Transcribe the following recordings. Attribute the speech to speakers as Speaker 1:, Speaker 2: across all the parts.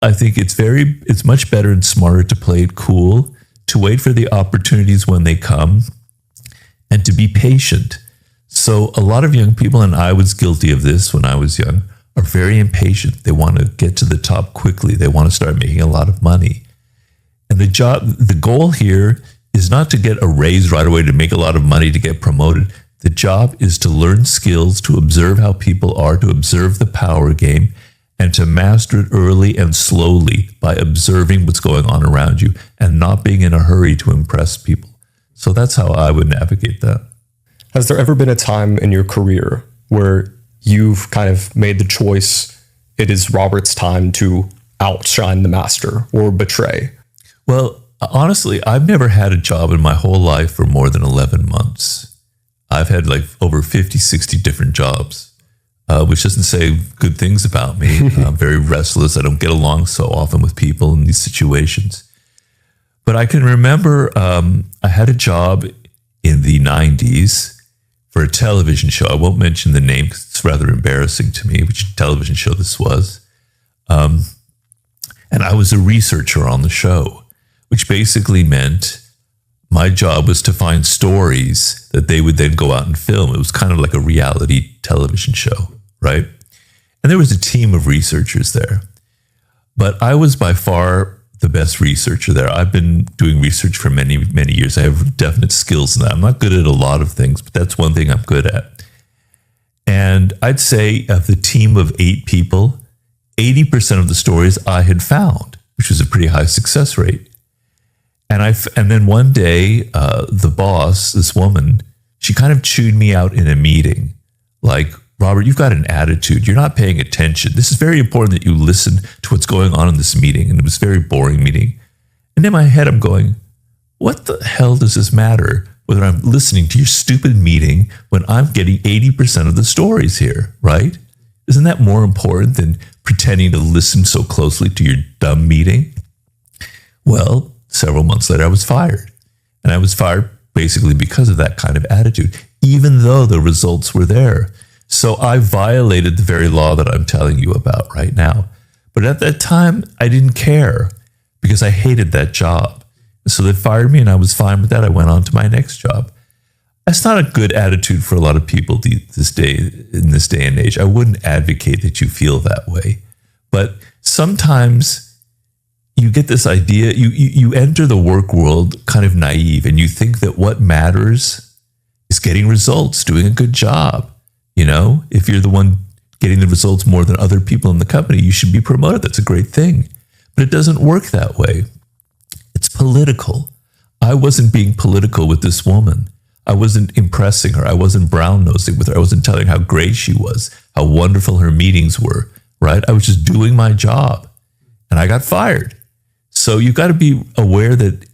Speaker 1: I think it's much better and smarter to play it cool, to wait for the opportunities when they come, and to be patient. So a lot of young people, and I was guilty of this when I was young, are very impatient. They want to get to the top quickly. They want to start making a lot of money. And the goal here is not to get a raise right away, to make a lot of money, to get promoted. The job is to learn skills, to observe how people are, to observe the power game, and to master it early and slowly by observing what's going on around you and not being in a hurry to impress people. So that's how I would navigate that.
Speaker 2: Has there ever been a time in your career where you've kind of made the choice, it is Robert's time to outshine the master or betray?
Speaker 1: Well, honestly, I've never had a job in my whole life for more than 11 months. I've had like over 50, 60 different jobs, which doesn't say good things about me. I'm very restless. I don't get along so often with people in these situations. But I can remember I had a job in the 90s for a television show. I won't mention the name because it's rather embarrassing to me, which television show this was. And I was a researcher on the show, which basically meant my job was to find stories that they would then go out and film. It was kind of like a reality television show, right? And there was a team of researchers there. But I was by far the best researcher there. I've been doing research for many, many years. I have definite skills in that. I'm not good at a lot of things, but that's one thing I'm good at. And I'd say of the team of 8 people, 80% of the stories I had found, which was a pretty high success rate. And then one day, the boss, this woman, she kind of chewed me out in a meeting. Like, Robert, you've got an attitude. You're not paying attention. This is very important that you listen to what's going on in this meeting. And it was a very boring meeting. And in my head, I'm going, what the hell does this matter whether I'm listening to your stupid meeting when I'm getting 80% of the stories here, right? Isn't that more important than pretending to listen so closely to your dumb meeting? Well, several months later, I was fired. And I was fired basically because of that kind of attitude, even though the results were there. So I violated the very law that I'm telling you about right now. But at that time, I didn't care because I hated that job. So they fired me and I was fine with that. I went on to my next job. That's not a good attitude for a lot of people in this day and age. I wouldn't advocate that you feel that way. But sometimes you get this idea, you enter the work world kind of naive, and you think that what matters is getting results, doing a good job. You know, if you're the one getting the results more than other people in the company, you should be promoted. That's a great thing. But it doesn't work that way. It's political. I wasn't being political with this woman. I wasn't impressing her. I wasn't brown-nosing with her. I wasn't telling her how great she was, how wonderful her meetings were, right? I was just doing my job, and I got fired. So you got to be aware that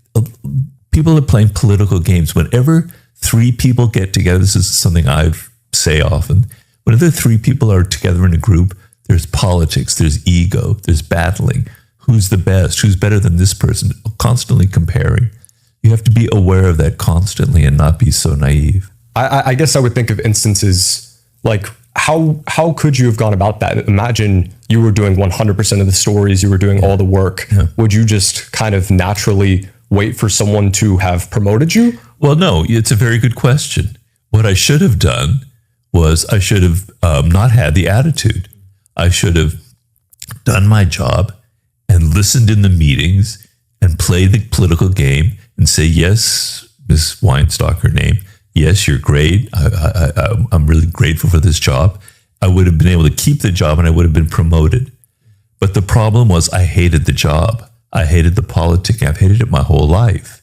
Speaker 1: people are playing political games. Whenever 3 people get together, this is something I say often, whenever 3 people are together in a group, there's politics, there's ego, there's battling. Who's the best? Who's better than this person? Constantly comparing. You have to be aware of that constantly and not be so naive.
Speaker 2: I guess I would think of instances like, how could you have gone about that? Imagine you were doing 100% of the stories, you were doing all the work. Yeah. Would you just kind of naturally wait for someone to have promoted you?
Speaker 1: Well, no, it's a very good question. What I should have done was I should have not had the attitude. I should have done my job and listened in the meetings and played the political game and say, yes, Miss Weinstock, her name, yes, you're great. I'm really grateful for this job. I would have been able to keep the job and I would have been promoted. But the problem was I hated the job. I hated the politicking. I've hated it my whole life.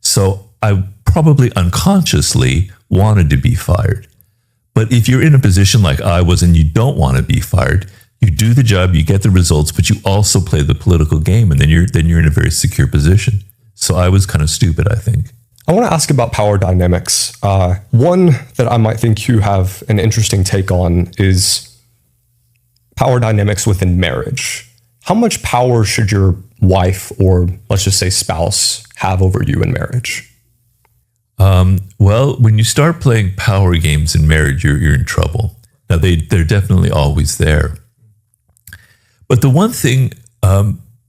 Speaker 1: So I probably unconsciously wanted to be fired. But if you're in a position like I was and you don't want to be fired, you do the job, you get the results, but you also play the political game, and then you're in a very secure position. So I was kind of stupid, I think.
Speaker 2: I want to ask about power dynamics. One that I might think you have an interesting take on is power dynamics within marriage. How much power should your wife, or let's just say spouse, have over you in marriage?
Speaker 1: Well, when you start playing power games in marriage, you're in trouble. Now, they're definitely always there. But the one thing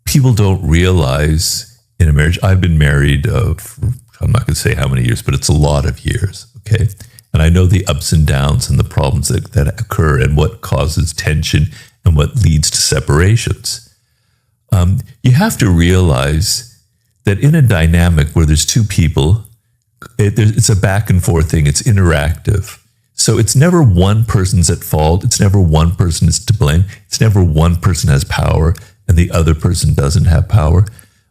Speaker 1: People don't realize in a marriage, I've been married, I'm not going to say how many years, but it's a lot of years, okay? And I know the ups and downs and the problems that occur and what causes tension and what leads to separations. You have to realize that in a dynamic where there's two people, it's a back and forth thing. It's interactive. So it's never one person's at fault. It's never one person is to blame. It's never one person has power and the other person doesn't have power.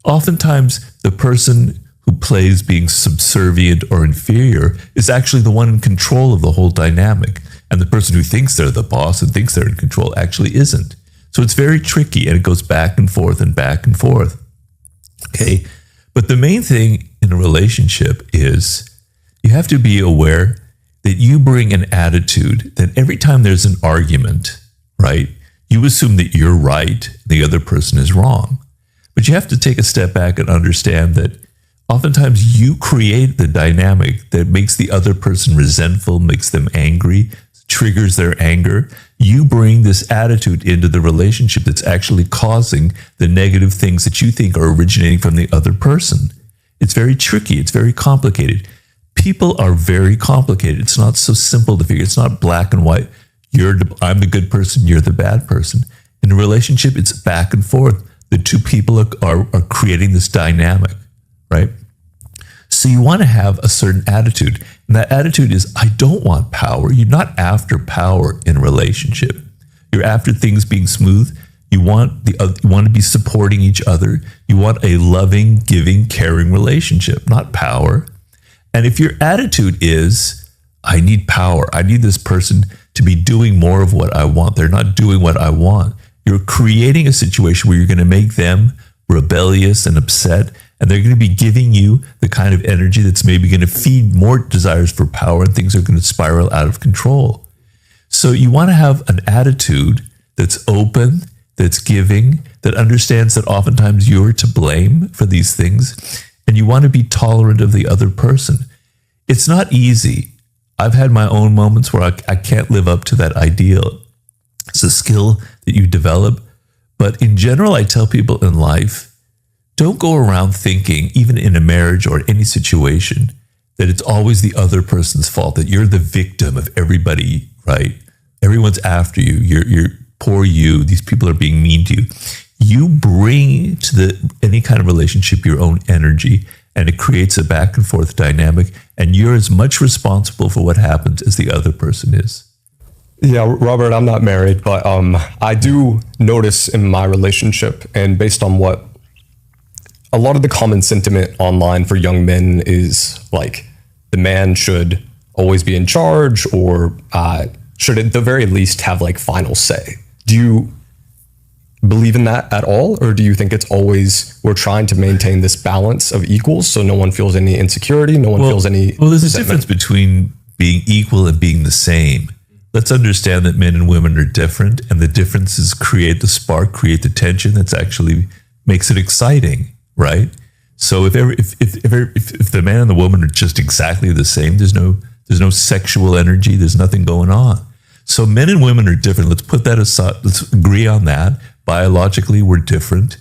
Speaker 1: Oftentimes, the person who plays being subservient or inferior is actually the one in control of the whole dynamic. And the person who thinks they're the boss and thinks they're in control actually isn't. So it's very tricky, and it goes back and forth and back and forth. Okay? But the main thing in a relationship is you have to be aware that you bring an attitude that every time there's an argument, right, you assume that you're right, the other person is wrong. But you have to take a step back and understand that oftentimes you create the dynamic that makes the other person resentful, makes them angry, triggers their anger. You bring this attitude into the relationship that's actually causing the negative things that you think are originating from the other person. It's very tricky. It's very complicated. People are very complicated. It's not so simple to figure. It's not black and white. I'm the good person, you're the bad person. In a relationship, it's back and forth. The two people are creating this dynamic, right? So you want to have a certain attitude. And that attitude is, I don't want power. You're not after power in a relationship. You're after things being smooth. You want to be supporting each other. You want a loving, giving, caring relationship, not power. And if your attitude is, I need power, I need this person to be doing more of what I want, they're not doing what I want, you're creating a situation where you're going to make them rebellious and upset, and they're going to be giving you the kind of energy that's maybe going to feed more desires for power, and things are going to spiral out of control. So you want to have an attitude that's open, that's giving, that understands that oftentimes you're to blame for these things, and you want to be tolerant of the other person. It's not easy. I've had my own moments where I can't live up to that ideal. It's a skill that you develop. But in general, I tell people in life, don't go around thinking, even in a marriage or any situation, that it's always the other person's fault, that you're the victim of everybody, right? Everyone's after you. You're poor you. These people are being mean to you. You bring to any kind of relationship your own energy, and it creates a back and forth dynamic, and you're as much responsible for what happens as the other person is.
Speaker 2: Yeah, Robert, I'm not married, but I do notice in my relationship, and based on what a lot of the common sentiment online for young men is, like, the man should always be in charge, or should at the very least have, like, final say. Do you believe in that at all, or do you think it's always we're trying to maintain this balance of equals so no one feels any insecurity, no one feels any
Speaker 1: there's a difference between being equal and being the same. Let's understand that men and women are different, and the differences create the spark, create the tension that's actually makes it exciting, right? So if the man and the woman are just exactly the same, there's no sexual energy, there's nothing going on. So men and women are different. Let's put that aside. Let's agree on that. Biologically, we're different,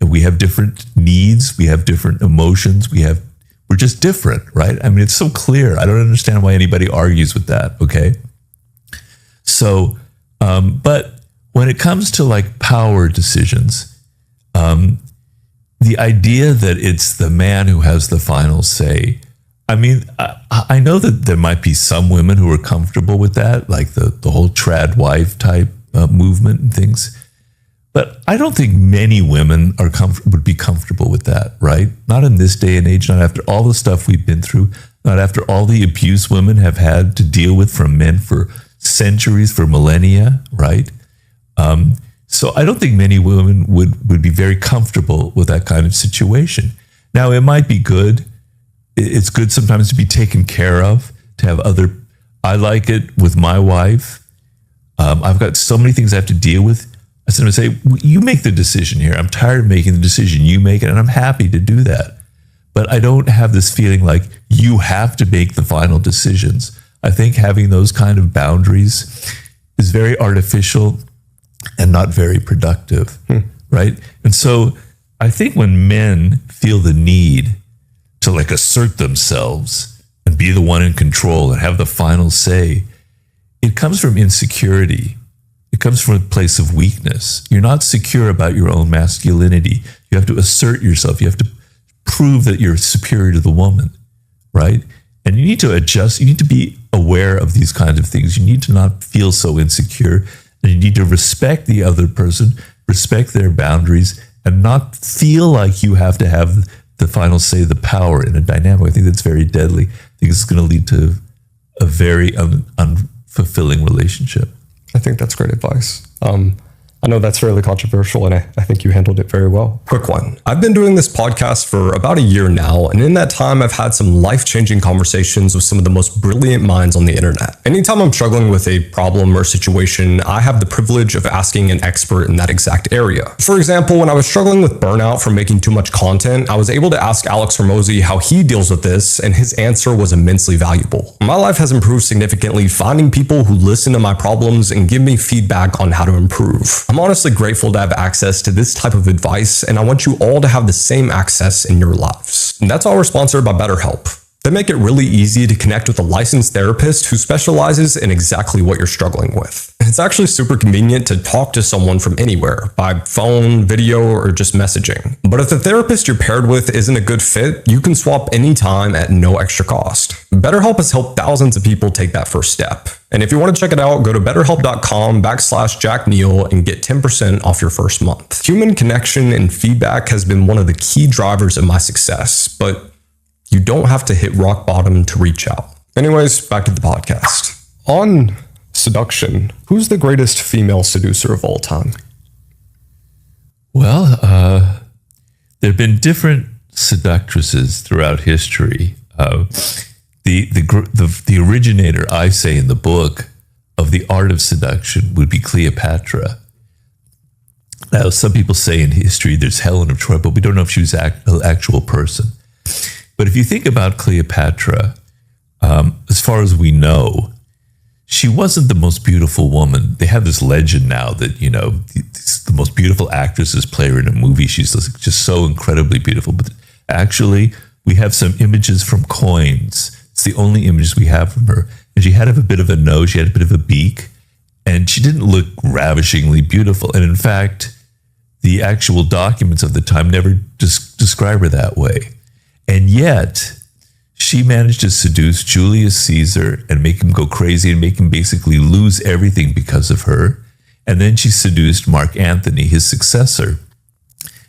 Speaker 1: and we have different needs. We have different emotions. We're just different, right? I mean, it's so clear. I don't understand why anybody argues with that. Okay. So, but when it comes to like power decisions, the idea that it's the man who has the final say, I mean, I know that there might be some women who are comfortable with that, like the whole trad wife type movement and things. But I don't think many women would be comfortable with that, right? Not in this day and age, not after all the stuff we've been through, not after all the abuse women have had to deal with from men for centuries, for millennia, right? So I don't think many women would be very comfortable with that kind of situation. Now, it might be good. It's good sometimes to be taken care of, to have I like it with my wife. I've got so many things I have to deal with. I said, say, you make the decision here. I'm tired of making the decision. You make it, and I'm happy to do that. But I don't have this feeling like you have to make the final decisions. I think having those kind of boundaries is very artificial and not very productive. right? And so I think when men feel the need to like assert themselves and be the one in control and have the final say, it comes from insecurity. It comes from a place of weakness. You're not secure about your own masculinity. You have to assert yourself. You have to prove that you're superior to the woman, right? And you need to adjust. You need to be aware of these kinds of things. You need to not feel so insecure, and you need to respect the other person, respect their boundaries, and not feel like you have to have the final say, the power in a dynamic. I think that's very deadly. I think it's going to lead to a very unfulfilling relationship.
Speaker 2: I think that's great advice. I know that's fairly controversial, and I think you handled it very well. Quick one. I've been doing this podcast for about a year now, and in that time, I've had some life-changing conversations with some of the most brilliant minds on the internet. Anytime I'm struggling with a problem or situation, I have the privilege of asking an expert in that exact area. For example, when I was struggling with burnout from making too much content, I was able to ask Alex Hormozi how he deals with this, and his answer was immensely valuable. My life has improved significantly finding people who listen to my problems and give me feedback on how to improve. I'm honestly grateful to have access to this type of advice, and I want you all to have the same access in your lives. And that's why we're sponsored by BetterHelp. They make it really easy to connect with a licensed therapist who specializes in exactly what you're struggling with. It's actually super convenient to talk to someone from anywhere, by phone, video, or just messaging. But if the therapist you're paired with isn't a good fit, you can swap anytime at no extra cost. BetterHelp has helped thousands of people take that first step. And if you want to check it out, go to betterhelp.com/JackNeil and get 10% off your first month. Human connection and feedback has been one of the key drivers of my success, but you don't have to hit rock bottom to reach out. Anyways, back to the podcast. On seduction, who's the greatest female seducer of all time?
Speaker 1: Well, there have been different seductresses throughout history. The originator, I say in the book, of the art of seduction would be Cleopatra. Now, some people say in history there's Helen of Troy, but we don't know if she was an actual person. But if you think about Cleopatra, as far as we know, she wasn't the most beautiful woman. They have this legend now that, you know, the most beautiful actresses play her in a movie. She's just so incredibly beautiful. But actually, we have some images from coins. It's the only images we have from her. And she had a bit of a nose, she had a bit of a beak, and she didn't look ravishingly beautiful. And in fact, the actual documents of the time never describe her that way. And yet, she managed to seduce Julius Caesar and make him go crazy and make him basically lose everything because of her. And then she seduced Mark Antony, his successor.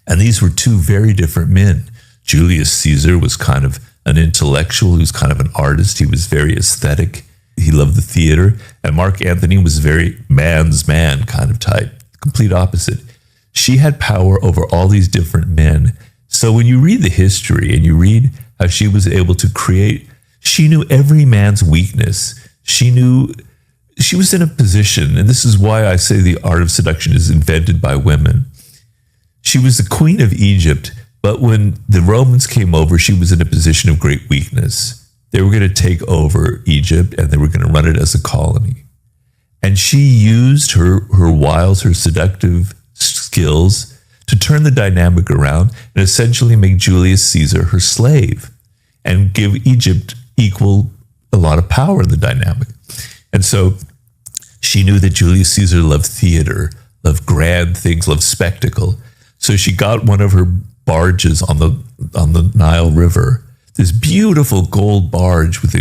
Speaker 1: And these were two very different men. Julius Caesar was kind of an intellectual, he was kind of an artist, he was very aesthetic, he loved the theater. And Mark Antony was very man's man kind of type, complete opposite. She had power over all these different men. So when you read the history and you read how she was able to create, she knew every man's weakness. She knew she was in a position, and this is why I say the art of seduction is invented by women. She was the queen of Egypt, but when the Romans came over, she was in a position of great weakness. They were going to take over Egypt and they were going to run it as a colony. And she used her wiles, her seductive skills to turn the dynamic around and essentially make Julius Caesar her slave and give Egypt a lot of power in the dynamic. And so she knew that Julius Caesar loved theater, loved grand things, loved spectacle. So she got one of her barges on the Nile River, this beautiful gold barge with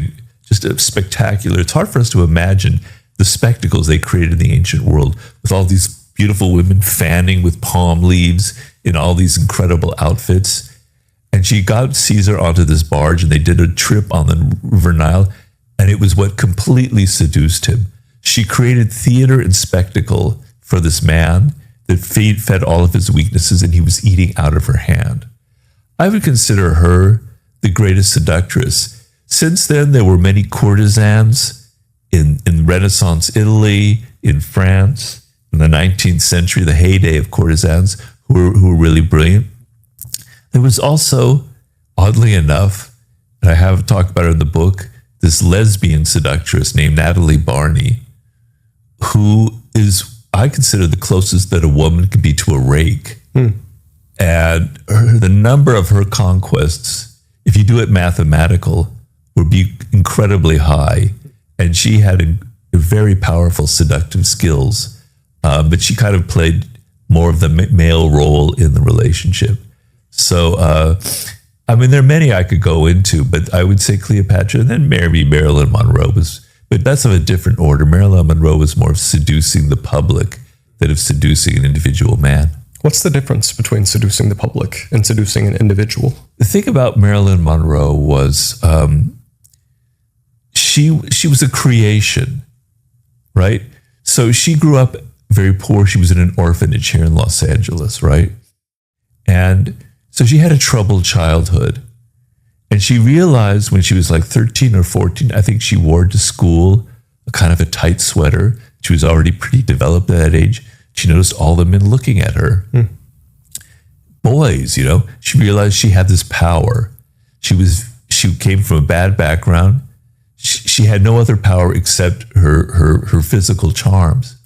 Speaker 1: just a spectacular, it's hard for us to imagine the spectacles they created in the ancient world with all these beautiful women fanning with palm leaves in all these incredible outfits. And she got Caesar onto this barge and they did a trip on the River Nile, and it was what completely seduced him. She created theater and spectacle for this man that fed all of his weaknesses, and he was eating out of her hand. I would consider her the greatest seductress. Since then, there were many courtesans in Renaissance Italy, in France, in the 19th century, the heyday of courtesans who were really brilliant. There was also, oddly enough, and I have talked about her in the book, this lesbian seductress named Natalie Barney, who is, I consider, the closest that a woman can be to a rake. And the number of her conquests, if you do it mathematical, would be incredibly high. And she had a very powerful seductive skills, but she kind of played more of the male role in the relationship. So, I mean, there are many I could go into, but I would say Cleopatra, and then maybe Marilyn Monroe but that's of a different order. Marilyn Monroe was more of seducing the public than of seducing an individual man.
Speaker 2: What's the difference between seducing the public and seducing an individual?
Speaker 1: The thing about Marilyn Monroe was she was a creation, right? So she grew up very poor. She was in an orphanage here in Los Angeles, right? And so she had a troubled childhood. And she realized when she was like 13 or 14, I think she wore to school a kind of a tight sweater. She was already pretty developed at that age. She noticed all the men looking at her. Boys, she realized she had this power. She came from a bad background. She had no other power except her physical charms.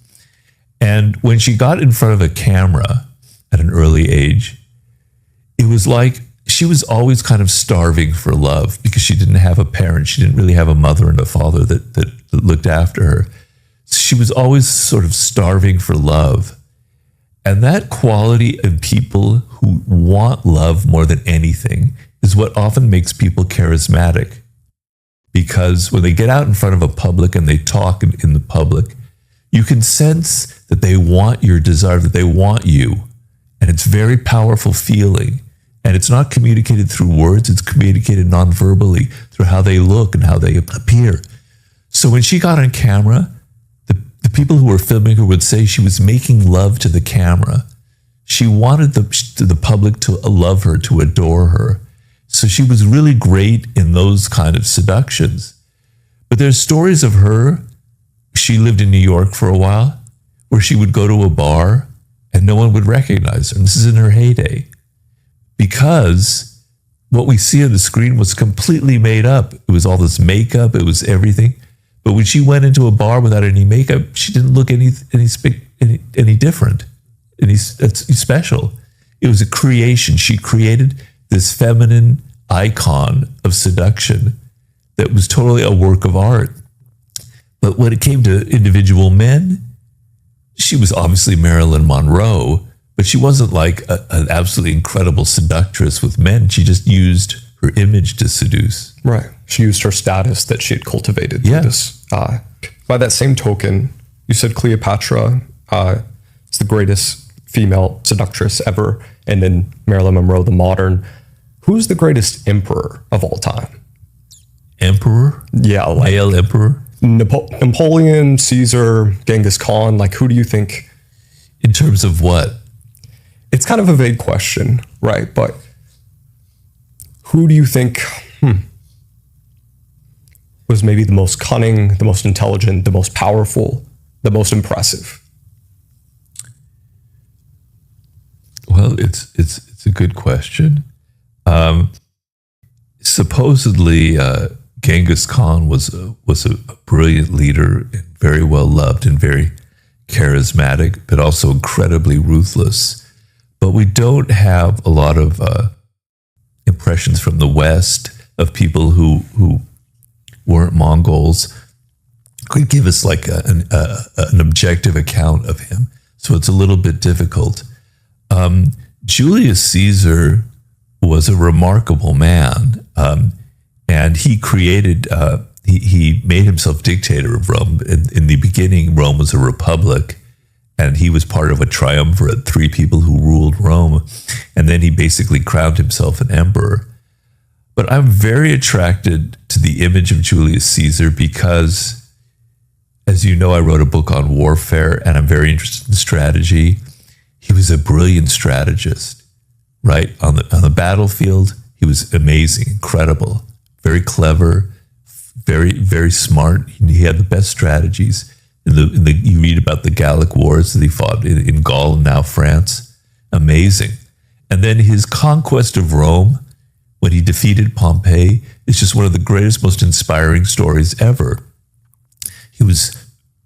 Speaker 1: And when she got in front of a camera at an early age, it was like she was always kind of starving for love because she didn't have a parent. She didn't really have a mother and a father that looked after her. She was always sort of starving for love. And that quality of people who want love more than anything is what often makes people charismatic. Because when they get out in front of a public and they talk in the public, you can sense that they want your desire, that they want you. And it's a very powerful feeling. And it's not communicated through words, it's communicated non-verbally through how they look and how they appear. So when she got on camera, the people who were filming her would say she was making love to the camera. She wanted the public to love her, to adore her. So she was really great in those kind of seductions. But there's stories of her. She lived in New York for a while, where she would go to a bar and no one would recognize her. And this is in her heyday. Because what we see on the screen was completely made up. It was all this makeup, it was everything. But when she went into a bar without any makeup, she didn't look any different, any special. It was a creation. She created this feminine icon of seduction that was totally a work of art. But when it came to individual men, she was obviously Marilyn Monroe, but she wasn't like an absolutely incredible seductress with men. She just used her image to seduce.
Speaker 2: Right. She used her status that she had cultivated.
Speaker 1: Yeah.
Speaker 2: This, by that same token, you said Cleopatra is the greatest female seductress ever, and then Marilyn Monroe, the modern. Who's the greatest emperor of all time?
Speaker 1: Emperor?
Speaker 2: Yeah.
Speaker 1: Male emperor?
Speaker 2: Napoleon, Caesar, Genghis Khan. Like, who do you think?
Speaker 1: In terms of what?
Speaker 2: It's kind of a vague question, right? But who do you think was maybe the most cunning, the most intelligent, the most powerful, the most impressive?
Speaker 1: Well, it's a good question. Supposedly, Genghis Khan was a brilliant leader and very well loved and very charismatic, but also incredibly ruthless. But we don't have a lot of impressions from the West of people who weren't Mongols could give us like an objective account of him. So it's a little bit difficult. Julius Caesar was a remarkable man, and he created. He made himself dictator of Rome. In the beginning, Rome was a republic, and he was part of a triumvirate, 3 people who ruled Rome. And then he basically crowned himself an emperor. But I'm very attracted to the image of Julius Caesar because, as you know, I wrote a book on warfare, and I'm very interested in strategy. He was a brilliant strategist, right? On the battlefield, he was amazing, incredible, very clever, very, very smart. He had the best strategies. You read about the Gallic Wars that he fought in Gaul and now France. Amazing. And then his conquest of Rome, when he defeated Pompey, is just one of the greatest, most inspiring stories ever. He was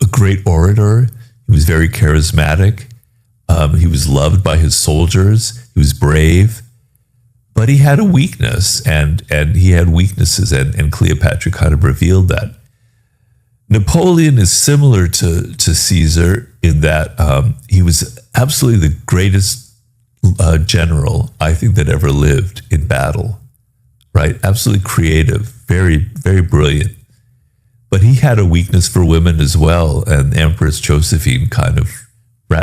Speaker 1: a great orator. He was very charismatic. He was loved by his soldiers. He was brave, but he had a weakness, and he had weaknesses, and Cleopatra kind of revealed that. Napoleon is similar to Caesar in that he was absolutely the greatest general I think that ever lived in battle, right? Absolutely creative, very, very brilliant. But he had a weakness for women as well, and Empress Josephine kind of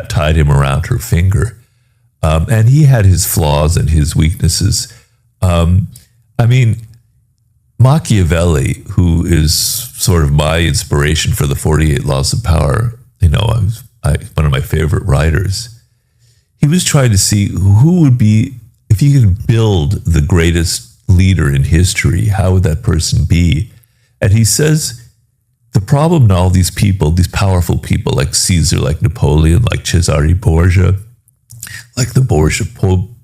Speaker 1: tied him around her finger. And he had his flaws and his weaknesses. I mean, Machiavelli, who is sort of my inspiration for the 48 Laws of Power, one of my favorite writers, he was trying to see who would be, if you could build the greatest leader in history, how would that person be? And he says, the problem in all these people, these powerful people like Caesar, like Napoleon, like Cesare Borgia, like the Borgia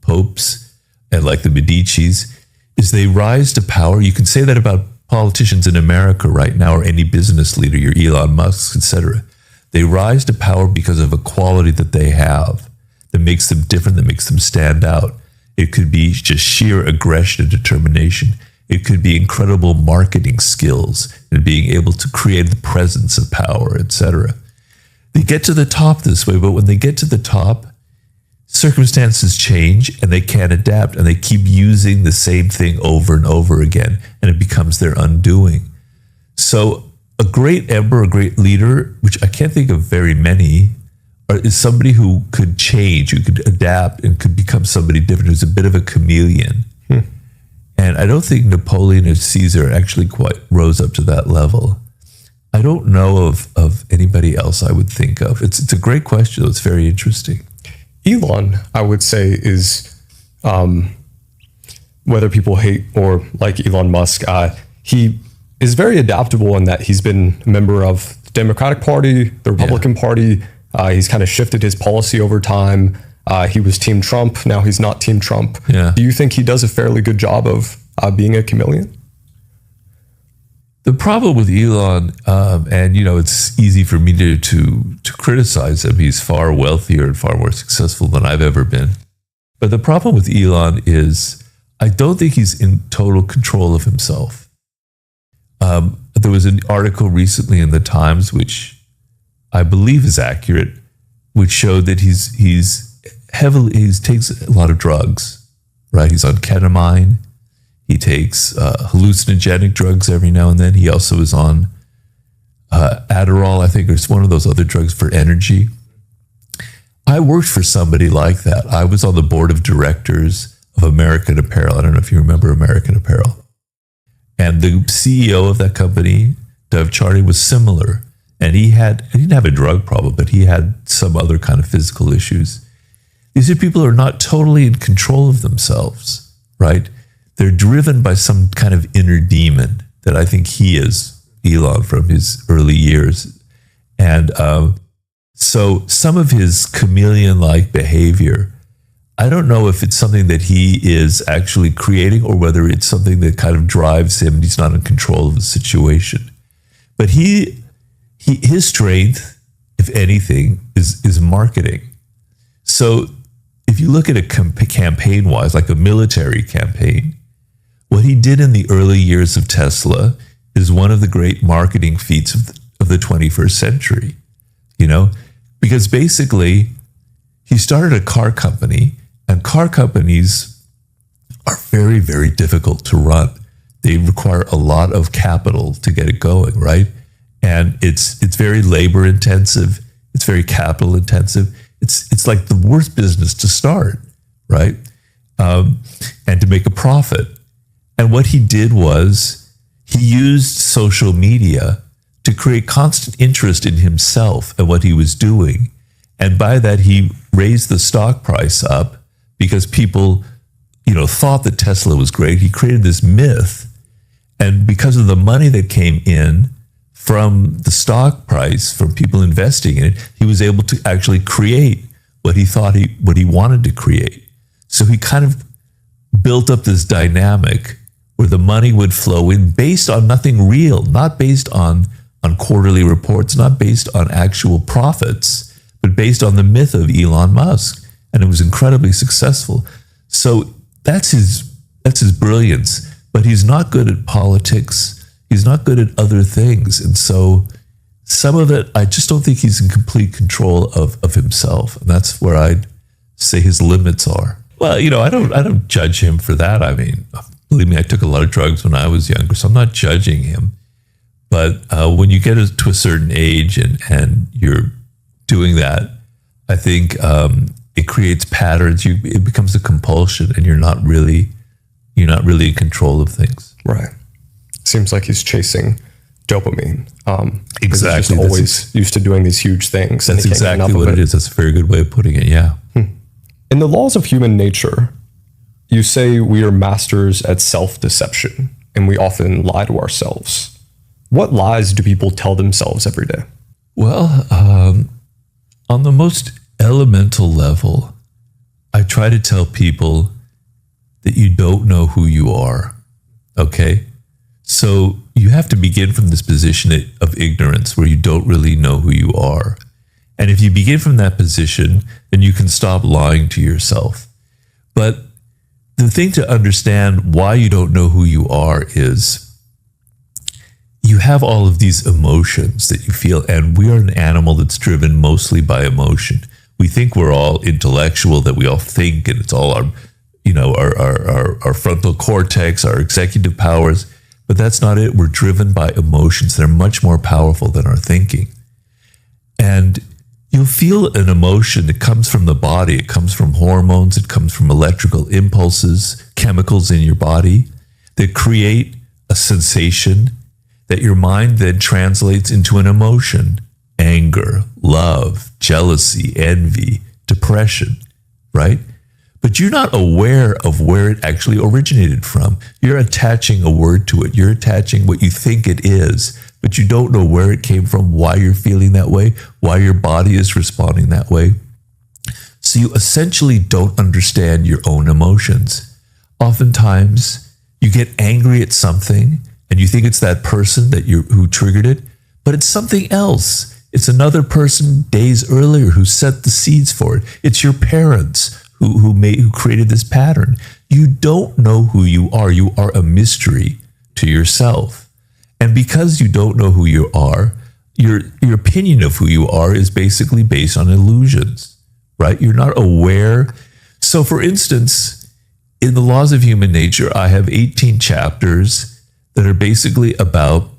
Speaker 1: popes, and like the Medicis, is they rise to power. You can say that about politicians in America right now, or any business leader, your Elon Musk, etc. They rise to power because of a quality that they have that makes them different, that makes them stand out. It could be just sheer aggression and determination. It could be incredible marketing skills and being able to create the presence of power, etc. They get to the top this way, but when they get to the top, circumstances change and they can't adapt, and they keep using the same thing over and over again, and it becomes their undoing. So a great emperor, a great leader, which I can't think of very many, is somebody who could change, who could adapt and could become somebody different, who's a bit of a chameleon. And I don't think Napoleon or Caesar actually quite rose up to that level. I don't know of anybody else I would think of. It's a great question, though. It's very interesting.
Speaker 2: Elon, I would say, is, whether people hate or like Elon Musk, he is very adaptable in that he's been a member of the Democratic Party, the Republican Party. He's kind of shifted his policy over time. He was Team Trump. Now he's not Team Trump.
Speaker 1: Yeah.
Speaker 2: Do you think he does a fairly good job of being a chameleon?
Speaker 1: The problem with Elon, and it's easy for me to criticize him. He's far wealthier and far more successful than I've ever been. But the problem with Elon is I don't think he's in total control of himself. There was an article recently in the Times, which I believe is accurate, which showed that he takes a lot of drugs, right? He's on ketamine. He takes hallucinogenic drugs every now and then. He also is on Adderall, I think, or it's one of those other drugs for energy. I worked for somebody like that. I was on the board of directors of American Apparel. I don't know if you remember American Apparel. And the CEO of that company, Dov Charney, was similar. And he didn't have a drug problem, but he had some other kind of physical issues. These are people who are not totally in control of themselves, right? They're driven by some kind of inner demon that I think he is, Elon, from his early years. And so some of his chameleon-like behavior, I don't know if it's something that he is actually creating or whether it's something that kind of drives him and he's not in control of the situation. But his strength, if anything, is marketing. So if you look at a campaign-wise, like a military campaign, what he did in the early years of Tesla is one of the great marketing feats of the 21st century, because basically he started a car company, and car companies are very, very difficult to run. They require a lot of capital to get it going, right? And it's very labor intensive. It's very capital intensive. It's like the worst business to start, right? And to make a profit. And what he did was he used social media to create constant interest in himself and what he was doing. And by that, he raised the stock price up because people, thought that Tesla was great. He created this myth. And because of the money that came in from the stock price, from people investing in it, he was able to actually create what he wanted to create. So he kind of built up this dynamic where the money would flow in based on nothing real, not based on quarterly reports, not based on actual profits, but but based on the myth of Elon Musk, and it was incredibly successful. So that's his brilliance, but he's not good at politics. He's not good at other things. And so some of it, I just don't think he's in complete control of himself. And that's where I'd say his limits are. Well, I don't judge him for that. I mean, believe me, I took a lot of drugs when I was younger, so I'm not judging him. But when you get to a certain age and you're doing that, I think it creates patterns. It becomes a compulsion, and you're not really in control of things.
Speaker 2: Right. Seems like he's chasing dopamine.
Speaker 1: Exactly.
Speaker 2: He's just always used to doing these huge things.
Speaker 1: That's exactly what it is. That's a very good way of putting it. Yeah.
Speaker 2: In the laws of human nature, you say we are masters at self-deception, and we often lie to ourselves. What lies do people tell themselves every day?
Speaker 1: Well, on the most elemental level, I try to tell people that you don't know who you are. Okay? So you have to begin from this position of ignorance where you don't really know who you are. And if you begin from that position, then you can stop lying to yourself. But the thing to understand why you don't know who you are is you have all of these emotions that you feel, and we are an animal that's driven mostly by emotion. We think we're all intellectual, that we all think, and it's all our frontal cortex, our executive powers. But that's not it. We're driven by emotions that are much more powerful than our thinking. And you'll feel an emotion that comes from the body. It comes from hormones. It comes from electrical impulses, chemicals in your body that create a sensation that your mind then translates into an emotion: anger, love, jealousy, envy, depression, right? But you're not aware of where it actually originated from. You're attaching a word to it. You're attaching what you think it is, but you don't know where it came from, why you're feeling that way, why your body is responding that way. So you essentially don't understand your own emotions. Oftentimes, you get angry at something and you think it's that person who triggered it, but it's something else. It's another person days earlier who set the seeds for it. It's your parents who created this pattern. You don't know who you are. You are a mystery to yourself. And because you don't know who you are, your opinion of who you are is basically based on illusions, right? You're not aware. So for instance, in the laws of human nature, I have 18 chapters that are basically about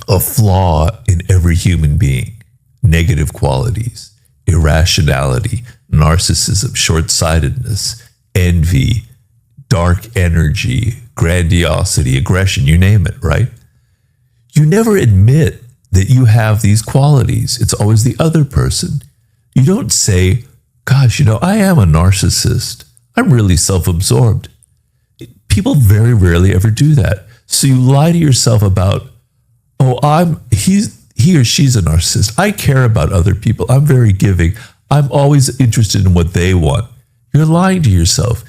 Speaker 1: a flaw in every human being: negative qualities, irrationality, narcissism, short-sightedness, envy, dark energy, grandiosity, aggression, you name it, right? You never admit that you have these qualities. It's always the other person. You don't say, gosh, I am a narcissist. I'm really self-absorbed. People very rarely ever do that. So you lie to yourself about, he or she's a narcissist. I care about other people. I'm very giving. I'm always interested in what they want. You're lying to yourself.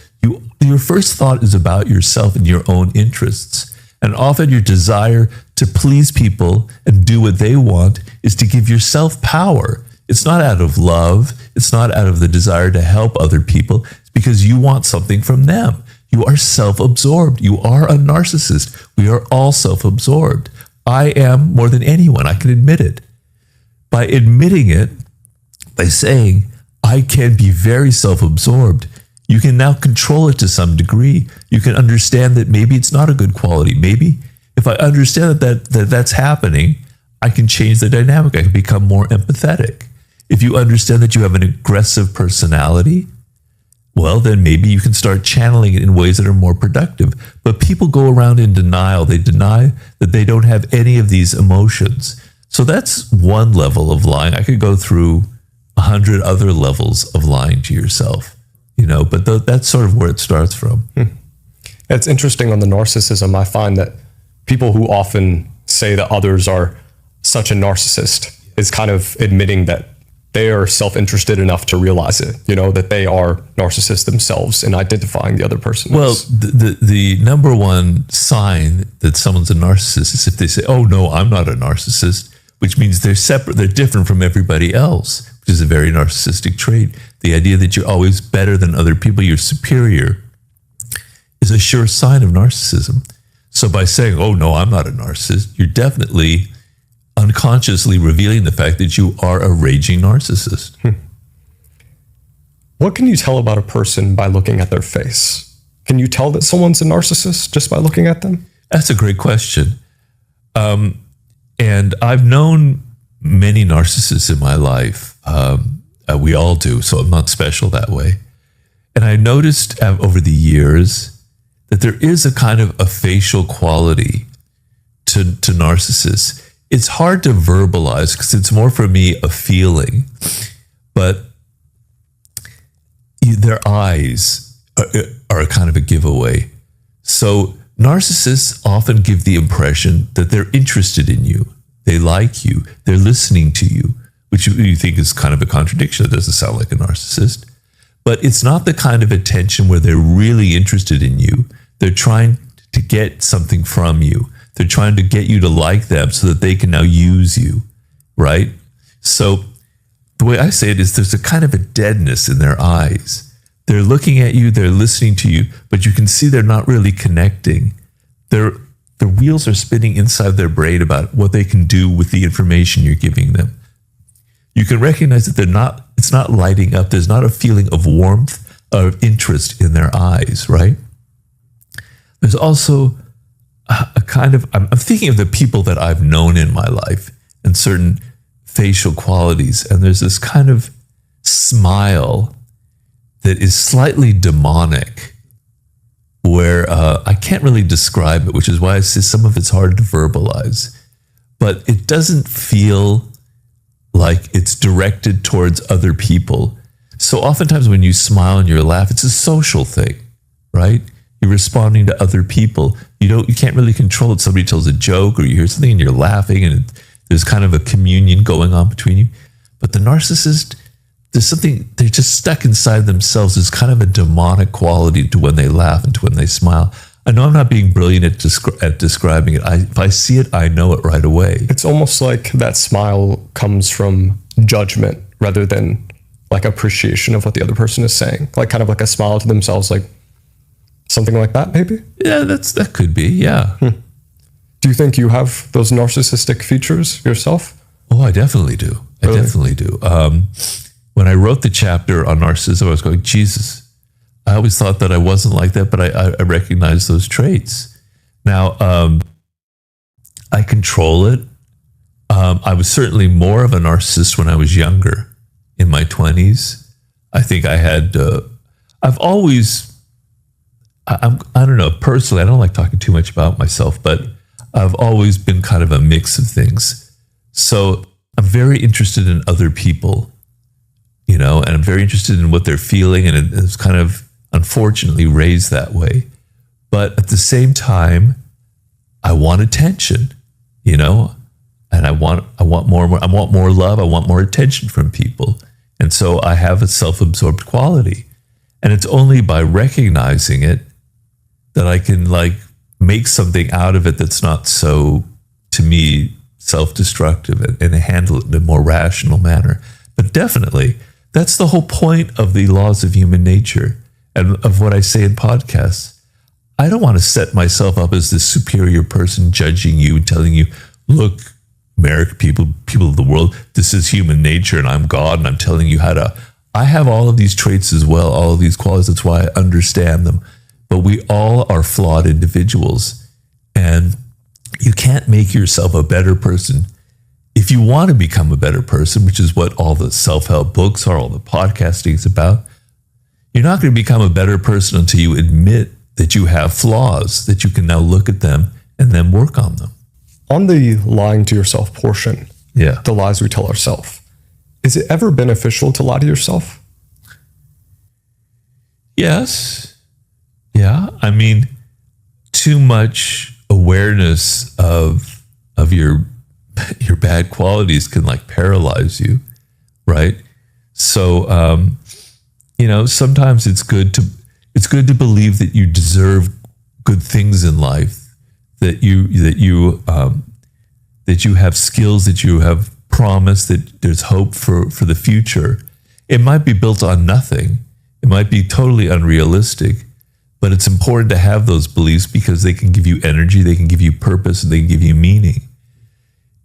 Speaker 1: Your first thought is about yourself and your own interests. And often your desire to please people and do what they want is to give yourself power. It's not out of love. It's not out of the desire to help other people. It's because you want something from them. You are self-absorbed. You are a narcissist. We are all self-absorbed. I am more than anyone. I can admit it. By admitting it, by saying, I can be very self-absorbed, you can now control it to some degree. You can understand that maybe it's not a good quality. Maybe if I understand that's happening, I can change the dynamic. I can become more empathetic. If you understand that you have an aggressive personality, well, then maybe you can start channeling it in ways that are more productive. But people go around in denial. They deny that they don't have any of these emotions. So that's one level of lying. I could go through 100 other levels of lying to yourself, but that's sort of where it starts from.
Speaker 2: It's interesting on the narcissism. I find that people who often say that others are such a narcissist is kind of admitting that they are self-interested enough to realize it, that they are narcissists themselves and identifying the other person.
Speaker 1: Well, the number one sign that someone's a narcissist is if they say, oh, no, I'm not a narcissist, which means they're separate, they're different from everybody else, which is a very narcissistic trait. The idea that you're always better than other people, you're superior, is a sure sign of narcissism. So by saying, oh, no, I'm not a narcissist, you're definitely unconsciously revealing the fact that you are a raging narcissist.
Speaker 2: What can you tell about a person by looking at their face? Can you tell that someone's a narcissist just by looking at them?
Speaker 1: That's a great question. And I've known many narcissists in my life. We all do, so I'm not special that way. And I noticed over the years that there is a kind of a facial quality to narcissists. It's hard to verbalize because it's more for me a feeling, but their eyes are a kind of a giveaway. So narcissists often give the impression that they're interested in you. They like you. They're listening to you, which you think is kind of a contradiction. It doesn't sound like a narcissist. But it's not the kind of attention where they're really interested in you. They're trying to get something from you. They're trying to get you to like them so that they can now use you, right? So the way I say it is there's a kind of a deadness in their eyes. They're looking at you, they're listening to you, but you can see they're not really connecting. The wheels are spinning inside their brain about what they can do with the information you're giving them. You can recognize that it's not lighting up. There's not a feeling of warmth, of interest in their eyes, right? There's also a kind of, I'm thinking of the people that I've known in my life and certain facial qualities. And there's this kind of smile that is slightly demonic where I can't really describe it, which is why I say some of it's hard to verbalize. But it doesn't feel like it's directed towards other people. So oftentimes when you smile and you laugh, it's a social thing, right? You're responding to other people. You can't really control it. Somebody tells a joke or you hear something and you're laughing and there's kind of a communion going on between you. But the narcissist, there's something, they're just stuck inside themselves. There's kind of a demonic quality to when they laugh and to when they smile. I know I'm not being brilliant at describing it. If I see it, I know it right away.
Speaker 2: It's almost like that smile comes from judgment rather than like appreciation of what the other person is saying. Like kind of like a smile to themselves, like something like that, maybe?
Speaker 1: Yeah, that could be, yeah.
Speaker 2: Do you think you have those narcissistic features yourself?
Speaker 1: Oh, I definitely do. Really? I definitely do. When I wrote the chapter on narcissism, I was going, Jesus, I always thought that I wasn't like that, but I recognize those traits. Now, I control it. I was certainly more of a narcissist when I was younger, in my 20s. I think I had, I've always, I don't know, personally, I don't like talking too much about myself, but I've always been kind of a mix of things. So I'm very interested in other people, and I'm very interested in what they're feeling, and it's kind of unfortunately raised that way. But at the same time, I want attention, and I want more love. I want more attention from people. And so I have a self-absorbed quality. And it's only by recognizing it that I can make something out of it that's not so, to me, self-destructive and handle it in a more rational manner. But definitely, that's the whole point of the laws of human nature and of what I say in podcasts. I don't want to set myself up as this superior person judging you and telling you, look, American people of the world, this is human nature and I'm God and I'm telling you how to. I have all of these traits as well, all of these qualities. That's why I understand them. But we all are flawed individuals. And you can't make yourself a better person. If you want to become a better person, which is what all the self-help books are, all the podcasting is about, you're not going to become a better person until you admit that you have flaws, that you can now look at them and then work on them.
Speaker 2: On the lying to yourself portion, the lies we tell ourselves, is it ever beneficial to lie to yourself?
Speaker 1: Yes. Yeah. I mean, too much awareness of your bad qualities can paralyze you, right? So, sometimes it's good to believe that you deserve good things in life, that you have skills, that you have promise that there's hope for the future. It might be built on nothing. It might be totally unrealistic, but it's important to have those beliefs because they can give you energy, they can give you purpose, and they can give you meaning.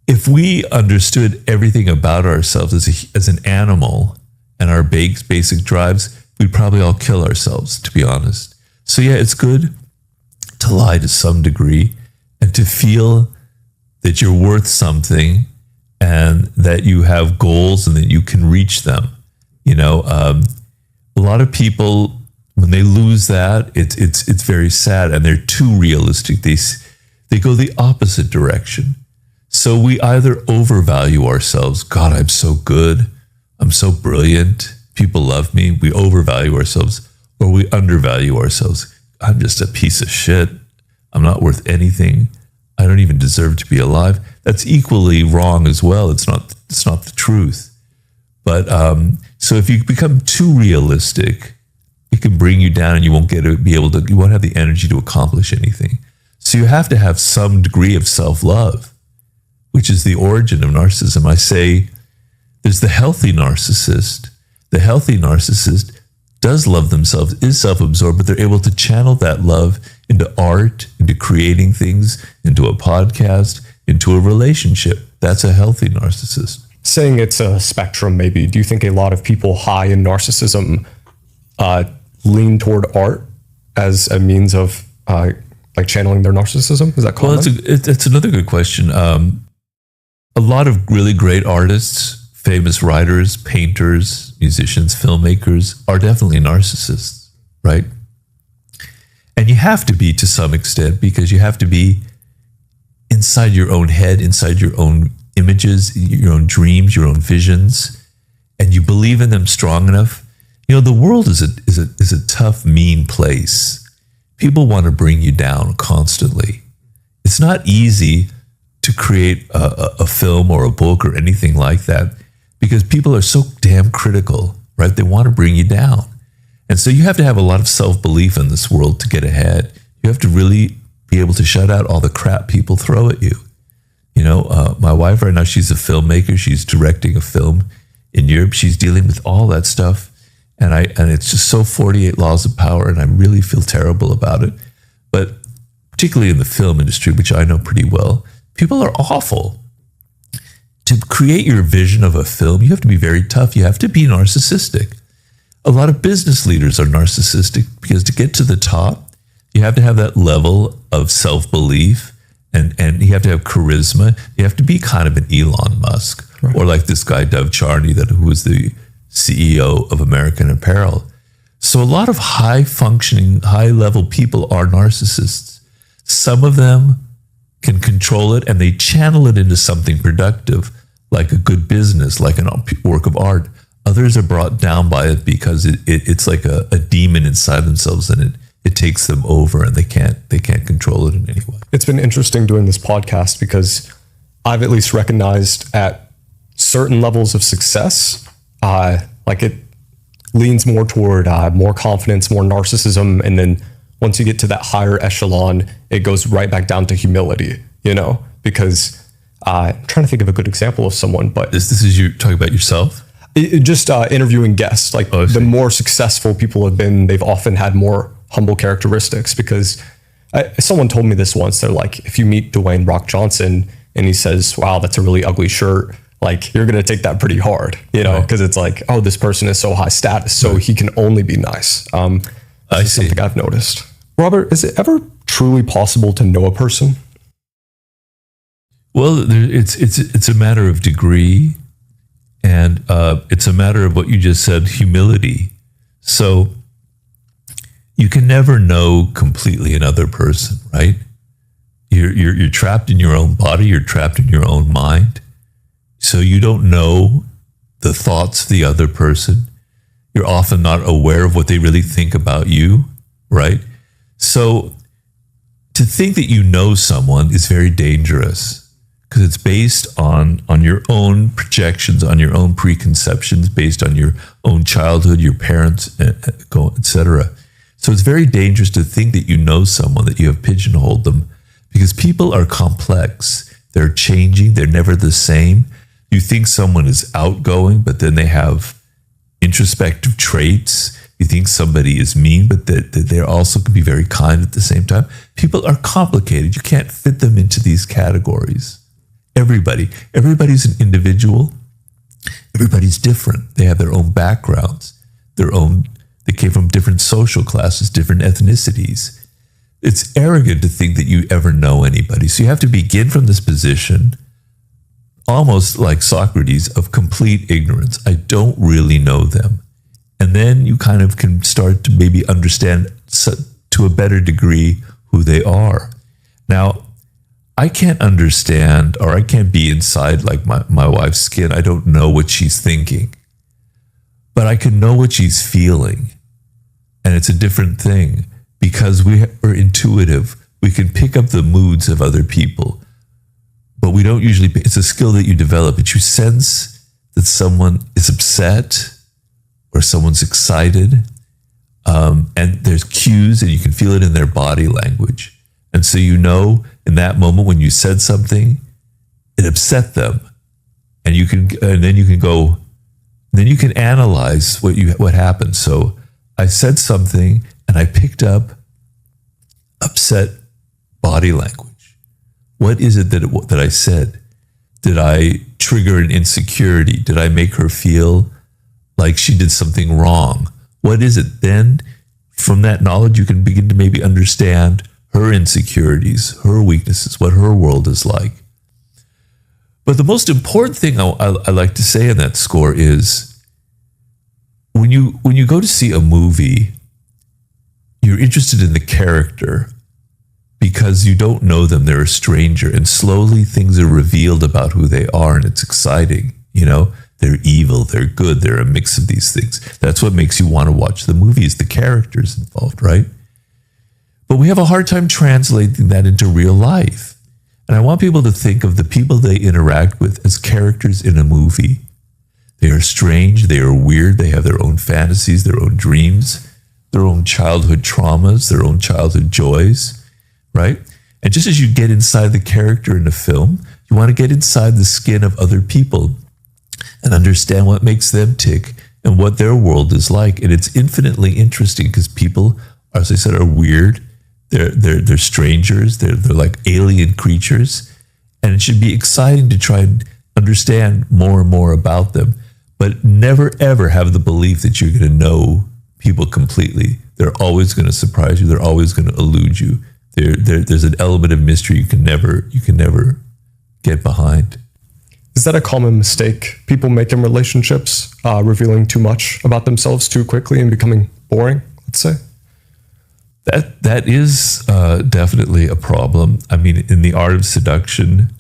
Speaker 1: If we understood everything about ourselves as an animal and our basic drives, we'd probably all kill ourselves, to be honest. So yeah, it's good to lie to some degree and to feel that you're worth something and that you have goals and that you can reach them. A lot of people, when they lose that, it's very sad, and they're too realistic. They go the opposite direction. So we either overvalue ourselves. God, I'm so good. I'm so brilliant. People love me. We overvalue ourselves, or we undervalue ourselves. I'm just a piece of shit. I'm not worth anything. I don't even deserve to be alive. That's equally wrong as well. It's not the truth. But so if you become too realistic, it can bring you down, and you won't you won't have the energy to accomplish anything. So you have to have some degree of self-love, which is the origin of narcissism. I say there's the healthy narcissist. The healthy narcissist does love themselves, is self-absorbed, but they're able to channel that love into art, into creating things, into a podcast, into a relationship. That's a healthy narcissist.
Speaker 2: Saying it's a spectrum, maybe. Do you think a lot of people high in narcissism lean toward art as a means of channeling their narcissism? Is that common?
Speaker 1: Well, it's another good question. A lot of really great artists, famous writers, painters, musicians, filmmakers are definitely narcissists, right? And you have to be to some extent, because you have to be inside your own head, inside your own images, your own dreams, your own visions, and you believe in them strong enough. The world is a tough, mean place. People want to bring you down constantly. It's not easy to create a film or a book or anything like that, because people are so damn critical, right? They want to bring you down. And so you have to have a lot of self-belief in this world to get ahead. You have to really be able to shut out all the crap people throw at you. My wife right now, she's a filmmaker. She's directing a film in Europe. She's dealing with all that stuff. And it's just so 48 laws of power, and I really feel terrible about it. But particularly in the film industry, which I know pretty well, people are awful. To create your vision of a film, you have to be very tough. You have to be narcissistic. A lot of business leaders are narcissistic because to get to the top, you have to have that level of self-belief, and you have to have charisma. You have to be kind of an Elon Musk, right? Or like this guy, Dov Charney, who was the CEO of American Apparel. So a lot of high-functioning, high-level people are narcissists. Some of them can control it, and they channel it into something productive, like a good business, like a work of art. Others are brought down by it because it's like a demon inside themselves, and it takes them over, and they can't control it in any way.
Speaker 2: It's been interesting doing this podcast because I've at least recognized at certain levels of success, it leans more toward more confidence, more narcissism, and then once you get to that higher echelon, it goes right back down to humility, because I'm trying to think of a good example of someone, but
Speaker 1: this is you talking about yourself?
Speaker 2: Just interviewing guests, the more successful people have been, they've often had more humble characteristics, because someone told me this once. They're like, if you meet Dwayne Rock Johnson and he says, wow, that's a really ugly shirt, you're going to take that pretty hard, because it's like, oh, this person is so high status, so he can only be nice. I see. Something I've noticed. Robert, is it ever truly possible to know a person?
Speaker 1: Well, it's a matter of degree, and it's a matter of what you just said, humility. So you can never know completely another person, right? You're trapped in your own body. You're trapped in your own mind. So you don't know the thoughts of the other person. You're often not aware of what they really think about you, right? So to think that you know someone is very dangerous, because it's based on your own projections, on your own preconceptions, based on your own childhood, your parents, etc. So it's very dangerous to think that you know someone, that you have pigeonholed them, because people are complex. They're changing. They're never the same. You think someone is outgoing, but then they have introspective traits. You think somebody is mean, but that they also can be very kind at the same time. People are complicated. You can't fit them into these categories. Everybody's an individual. Everybody's different. They have their own backgrounds, they came from different social classes, different ethnicities. It's arrogant to think that you ever know anybody. So you have to begin from this position, almost like Socrates, of complete ignorance. I don't really know them. And then you kind of can start to maybe understand to a better degree who they are. Now, I can't understand, or I can't be inside like my wife's skin. I don't know what she's thinking, but I can know what she's feeling. And it's a different thing because we're intuitive. We can pick up the moods of other people, but we don't usually, it's a skill that you develop. But you sense that someone is upset or someone's excited, and there's cues and you can feel it in their body language. And so you know in that moment when you said something, it upset them. And then you can analyze what happened. So I said something and I picked up upset body language. What is it that I said? Did I trigger an insecurity? Did I make her feel like she did something wrong? What is it? Then from that knowledge, you can begin to maybe understand her insecurities, her weaknesses, what her world is like. But the most important thing I like to say in that score is when you go to see a movie, you're interested in the character because you don't know them. They're a stranger, and slowly things are revealed about who they are, and it's exciting. You know, they're evil, they're good, they're a mix of these things. That's what makes you want to watch the movies, the characters involved, right? But we have a hard time translating that into real life. And I want people to think of the people they interact with as characters in a movie. They are strange, they are weird, they have their own fantasies, their own dreams, their own childhood traumas, their own childhood joys, right? And just as you get inside the character in a film, you want to get inside the skin of other people and understand what makes them tick and what their world is like. And it's infinitely interesting because people, as I said, are weird. They're strangers. They're like alien creatures. And it should be exciting to try and understand more and more about them. But never, ever have the belief that you're going to know people completely. They're always going to surprise you. They're always going to elude you. There's an element of mystery you can never get behind.
Speaker 2: Is that a common mistake people make in relationships, revealing too much about themselves too quickly and becoming boring, let's say?
Speaker 1: That is definitely a problem. I mean, in The Art of Seduction,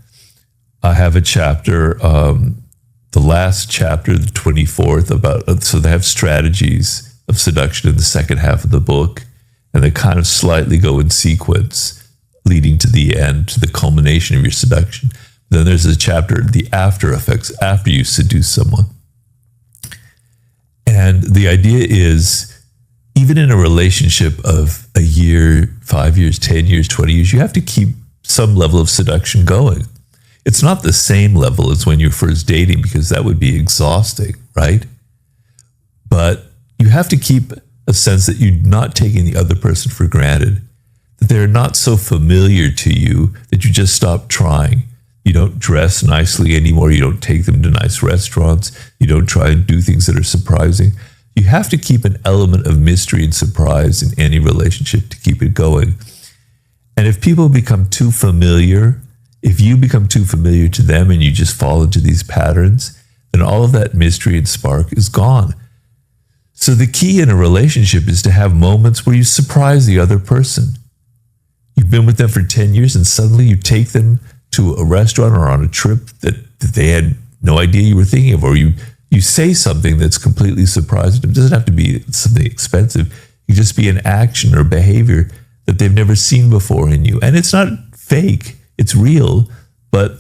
Speaker 1: I have a chapter, the last chapter, the 24th, so they have strategies of seduction in the second half of the book, and they kind of slightly go in sequence, leading to the end, to the culmination of your seduction. Then there's a chapter, the after effects, after you seduce someone. And the idea is, even in a relationship of a year, 5 years, 10 years, 20 years, you have to keep some level of seduction going. It's not the same level as when you're first dating, because that would be exhausting, right? But you have to keep a sense that you're not taking the other person for granted, that they're not so familiar to you that you just stop trying. You don't dress nicely anymore. You don't take them to nice restaurants. You don't try and do things that are surprising. You have to keep an element of mystery and surprise in any relationship to keep it going. And if people become too familiar, if you become too familiar to them and you just fall into these patterns, then all of that mystery and spark is gone. So the key in a relationship is to have moments where you surprise the other person. You've been with them for 10 years and suddenly you take them to a restaurant or on a trip that they had no idea you were thinking of, or you say something that's completely surprising. It doesn't have to be something expensive. It can just be an action or behavior that they've never seen before in you. And it's not fake, it's real, but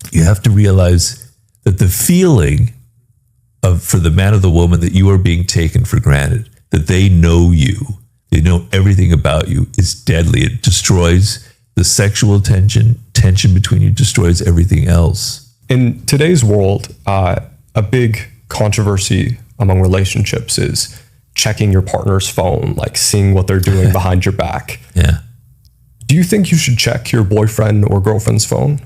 Speaker 1: you have to realize that the feeling for the man or the woman that you are being taken for granted, that they know you, they know everything about you, is deadly. It destroys the sexual tension between you, destroys everything else.
Speaker 2: In today's world, a big controversy among relationships is checking your partner's phone, like seeing what they're doing behind your back.
Speaker 1: Yeah.
Speaker 2: Do you think you should check your boyfriend or girlfriend's phone?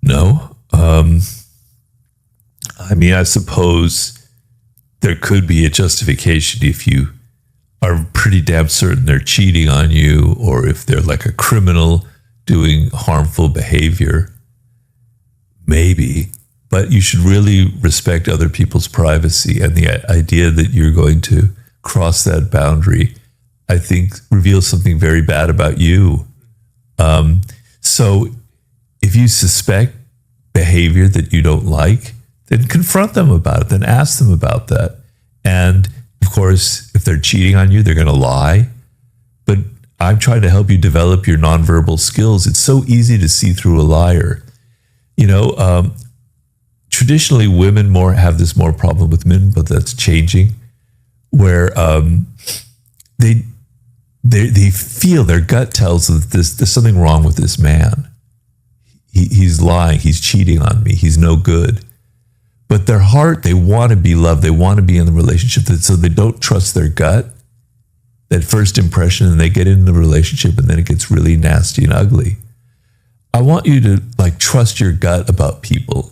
Speaker 1: No. I mean, I suppose there could be a justification if you are pretty damn certain they're cheating on you, or if they're like a criminal doing harmful behavior. Maybe. But you should really respect other people's privacy, and the idea that you're going to cross that boundary, I think, reveals something very bad about you. So if you suspect behavior that you don't like, then confront them about it, then ask them about that. And of course, if they're cheating on you, they're going to lie. But I'm trying to help you develop your nonverbal skills. It's so easy to see through a liar. You know, traditionally women have this more problem with men, but that's changing, where they feel, their gut tells them that there's something wrong with this man. He's lying, he's cheating on me, he's no good. But their heart, they want to be loved, they want to be in the relationship, so they don't trust their gut, that first impression, and they get into the relationship, and then it gets really nasty and ugly. I want you to trust your gut about people.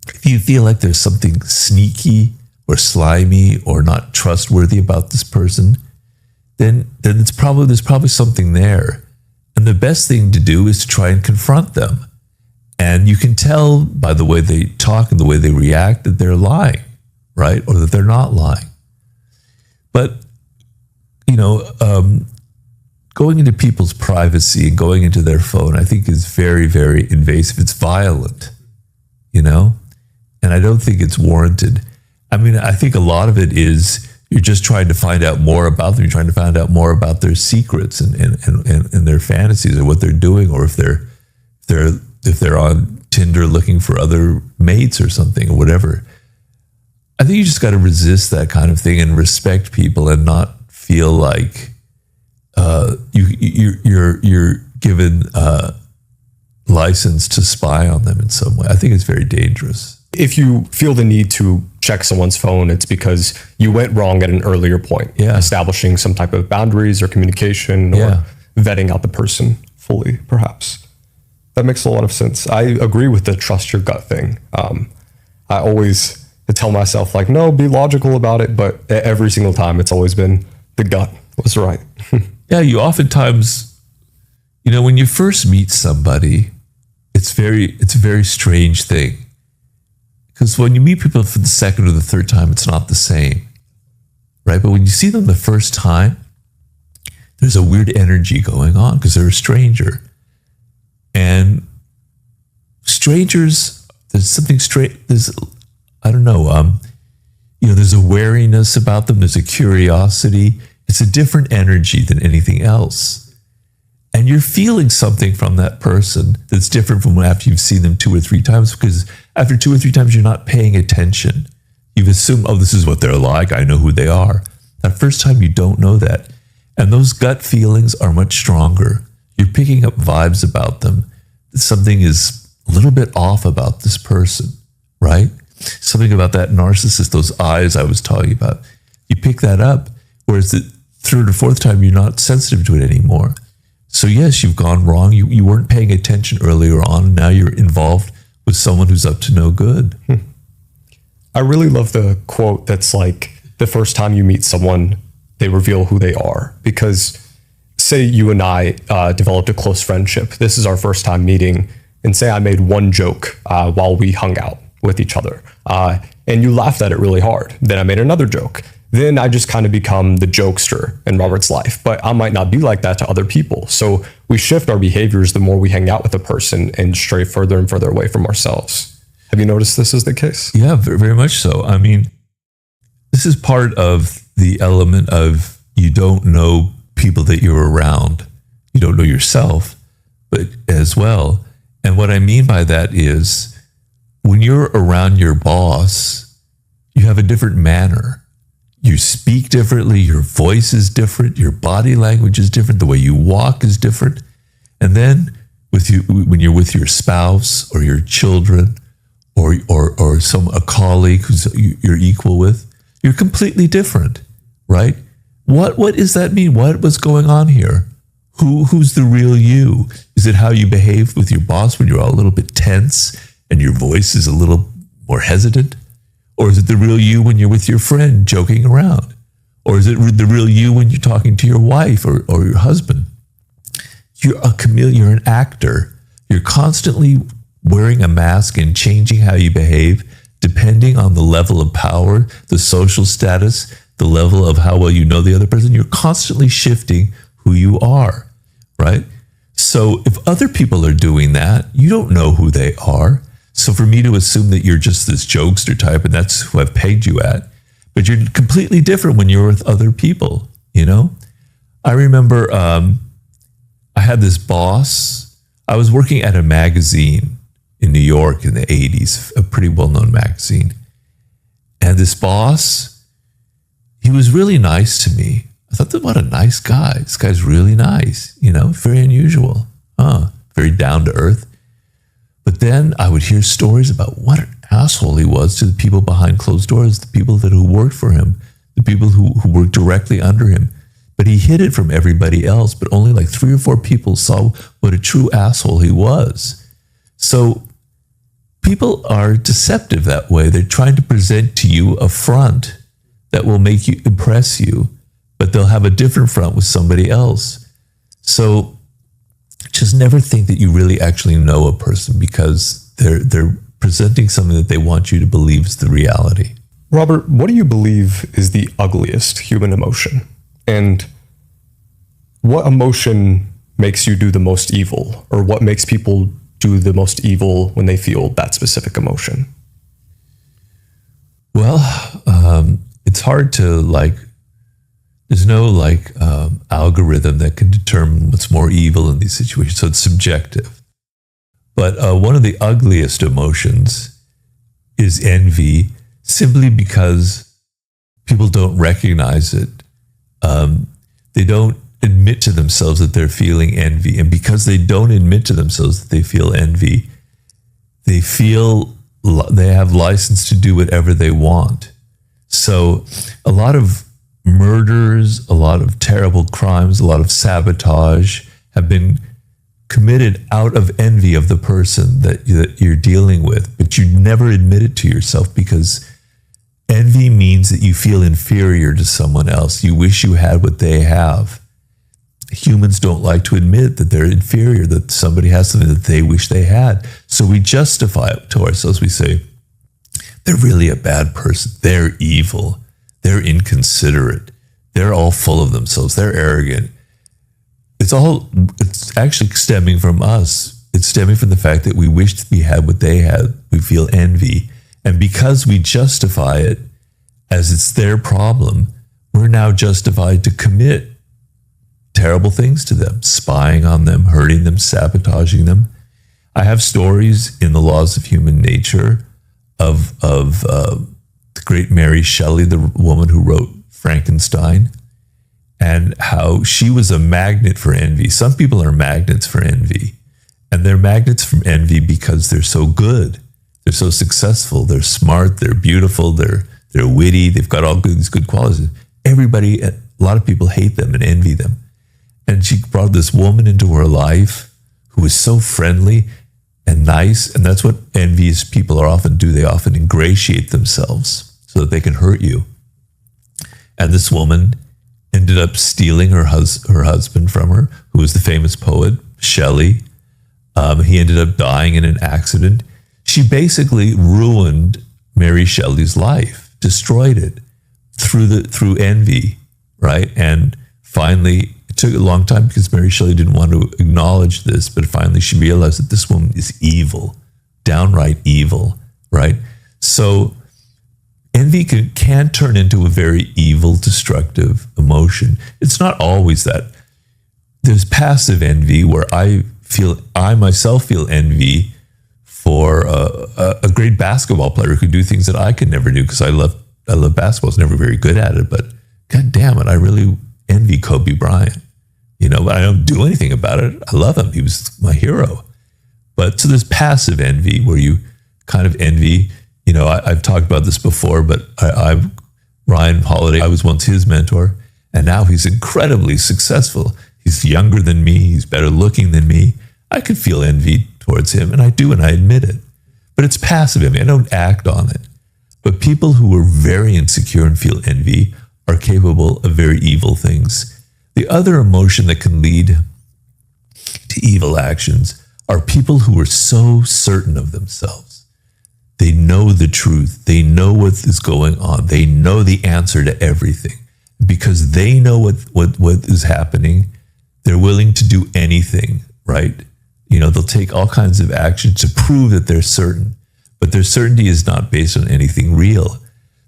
Speaker 1: If you feel like there's something sneaky or slimy or not trustworthy about this person, then there's probably something there. And the best thing to do is to try and confront them. And you can tell by the way they talk and the way they react that they're lying, right? Or that they're not lying. But, going into people's privacy and going into their phone, I think is very, very invasive. It's violent, and I don't think it's warranted. I mean, I think a lot of it is you're just trying to find out more about them. You're trying to find out more about their secrets and their fantasies, or what they're doing, or if they're on Tinder looking for other mates or something, or whatever. I think you just got to resist that kind of thing and respect people, and not feel like you're given license to spy on them in some way. I think it's very dangerous.
Speaker 2: If you feel the need to check someone's phone, it's because you went wrong at an earlier point.
Speaker 1: Yeah.
Speaker 2: Establishing some type of boundaries or communication, or vetting out the person fully, perhaps. That makes a lot of sense. I agree with the trust your gut thing. I always tell myself, no, be logical about it, but every single time it's always been the gut was right.
Speaker 1: Yeah, you oftentimes, when you first meet somebody, it's a very strange thing. Because when you meet people for the second or the third time, it's not the same, right? But when you see them the first time, there's a weird energy going on because they're a stranger. And strangers, there's something straight, there's a wariness about them, there's a curiosity. It's a different energy than anything else. And you're feeling something from that person that's different from after you've seen them 2 or 3 times, because after 2 or 3 times, you're not paying attention. You've assumed, this is what they're like, I know who they are. That first time, you don't know that. And those gut feelings are much stronger. You're picking up vibes about them. Something is a little bit off about this person, right? Something about that narcissist, those eyes I was talking about. You pick that up, whereas the 3rd or 4th time, you're not sensitive to it anymore. So yes, you've gone wrong. You weren't paying attention earlier on, and now you're involved with someone who's up to no good.
Speaker 2: I really love the quote that's the first time you meet someone, they reveal who they are. Because say you and I developed a close friendship. This is our first time meeting. And say I made one joke while we hung out with each other. And you laughed at it really hard. Then I made another joke. Then I just kind of become the jokester in Robert's life. But I might not be like that to other people. So we shift our behaviors the more we hang out with a person and stray further and further away from ourselves. Have you noticed this is the case?
Speaker 1: Yeah, very, very much so. I mean, this is part of the element of you don't know people that you're around. You don't know yourself, but as well. And what I mean by that is when you're around your boss, you have a different manner. You speak differently, your voice is different, your body language is different, the way you walk is different. And then with you when you're with your spouse or your children or a colleague who's you're equal with. You're completely different, right? What does that mean? What was going on here? Who's the real you? Is it how you behaved with your boss when you're all a little bit tense and your voice is a little more hesitant? Or is it the real you when you're with your friend joking around? Or is it the real you when you're talking to your wife or your husband? You're a chameleon, you're an actor. You're constantly wearing a mask and changing how you behave depending on the level of power, the social status, the level of how well you know the other person. You're constantly shifting who you are, right? So if other people are doing that, you don't know who they are. So for me to assume that you're just this jokester type and that's who I've pegged you at, but you're completely different when you're with other people, you know? I remember I had this boss. I was working at a magazine in New York in the 80s, a pretty well-known magazine. And this boss, he was really nice to me. I thought, what a nice guy. This guy's really nice, you know, very unusual, very down to earth. But then I would hear stories about what an asshole he was to the people behind closed doors, the people who worked for him, the people who worked directly under him. But he hid it from everybody else, but only like 3 or 4 people saw what a true asshole he was. So people are deceptive that way. They're trying to present to you a front that will make you impress you, but they'll have a different front with somebody else. So just never think that you really actually know a person because they're presenting something that they want you to believe is the reality.
Speaker 2: Robert, what do you believe is the ugliest human emotion? And what emotion makes you do the most evil? Or what makes people do the most evil when they feel that specific emotion?
Speaker 1: Well, it's hard to there's no algorithm that can determine what's more evil in these situations. So it's subjective. But one of the ugliest emotions is envy, simply because people don't recognize it. They don't admit to themselves that they're feeling envy. And because they don't admit to themselves that they feel envy, they feel they have license to do whatever they want. So a lot of murders, a lot of terrible crimes, a lot of sabotage have been committed out of envy of the person that you're dealing with, but you never admit it to yourself because envy means that you feel inferior to someone else. You wish you had what they have. Humans don't like to admit that they're inferior, that somebody has something that they wish they had. So we justify it to ourselves. We say, they're really a bad person. They're evil. They're inconsiderate. They're all full of themselves. They're arrogant. It's actually stemming from us. It's stemming from the fact that we wished we had what they had. We feel envy. And because we justify it as it's their problem, we're now justified to commit terrible things to them, spying on them, hurting them, sabotaging them. I have stories in The Laws of Human Nature of the great Mary Shelley, the woman who wrote Frankenstein, and how she was a magnet for envy. Some people are magnets for envy, and they're magnets from envy because they're so good. They're so successful. They're smart. They're beautiful. They're witty. They've got all these good qualities. Everybody, a lot of people hate them and envy them. And she brought this woman into her life who was so friendly and nice. And that's what envious people are often do. They often ingratiate themselves so that they can hurt you. And this woman ended up stealing her husband from her, who was the famous poet, Shelley. He ended up dying in an accident. She basically ruined Mary Shelley's life, destroyed it through envy, right? And finally, it took a long time because Mary Shelley didn't want to acknowledge this, but finally she realized that this woman is evil, downright evil, right? So envy can turn into a very evil, destructive emotion. It's not always that. There's passive envy where I myself feel envy for a great basketball player who could do things that I could never do because I love basketball. I was never very good at it, but God damn it, I really envy Kobe Bryant, But I don't do anything about it. I love him. He was my hero. But so there's passive envy where you kind of envy, I've talked about this before, but Ryan Holiday, I was once his mentor, and now he's incredibly successful. He's younger than me. He's better looking than me. I could feel envy towards him, and I do, and I admit it. But it's passive envy. I don't act on it. But people who are very insecure and feel envy are capable of very evil things. The other emotion that can lead to evil actions are people who are so certain of themselves. They know the truth. They know what is going on. They know the answer to everything. Because they know what is happening, they're willing to do anything, right? They'll take all kinds of action to prove that they're certain. But their certainty is not based on anything real.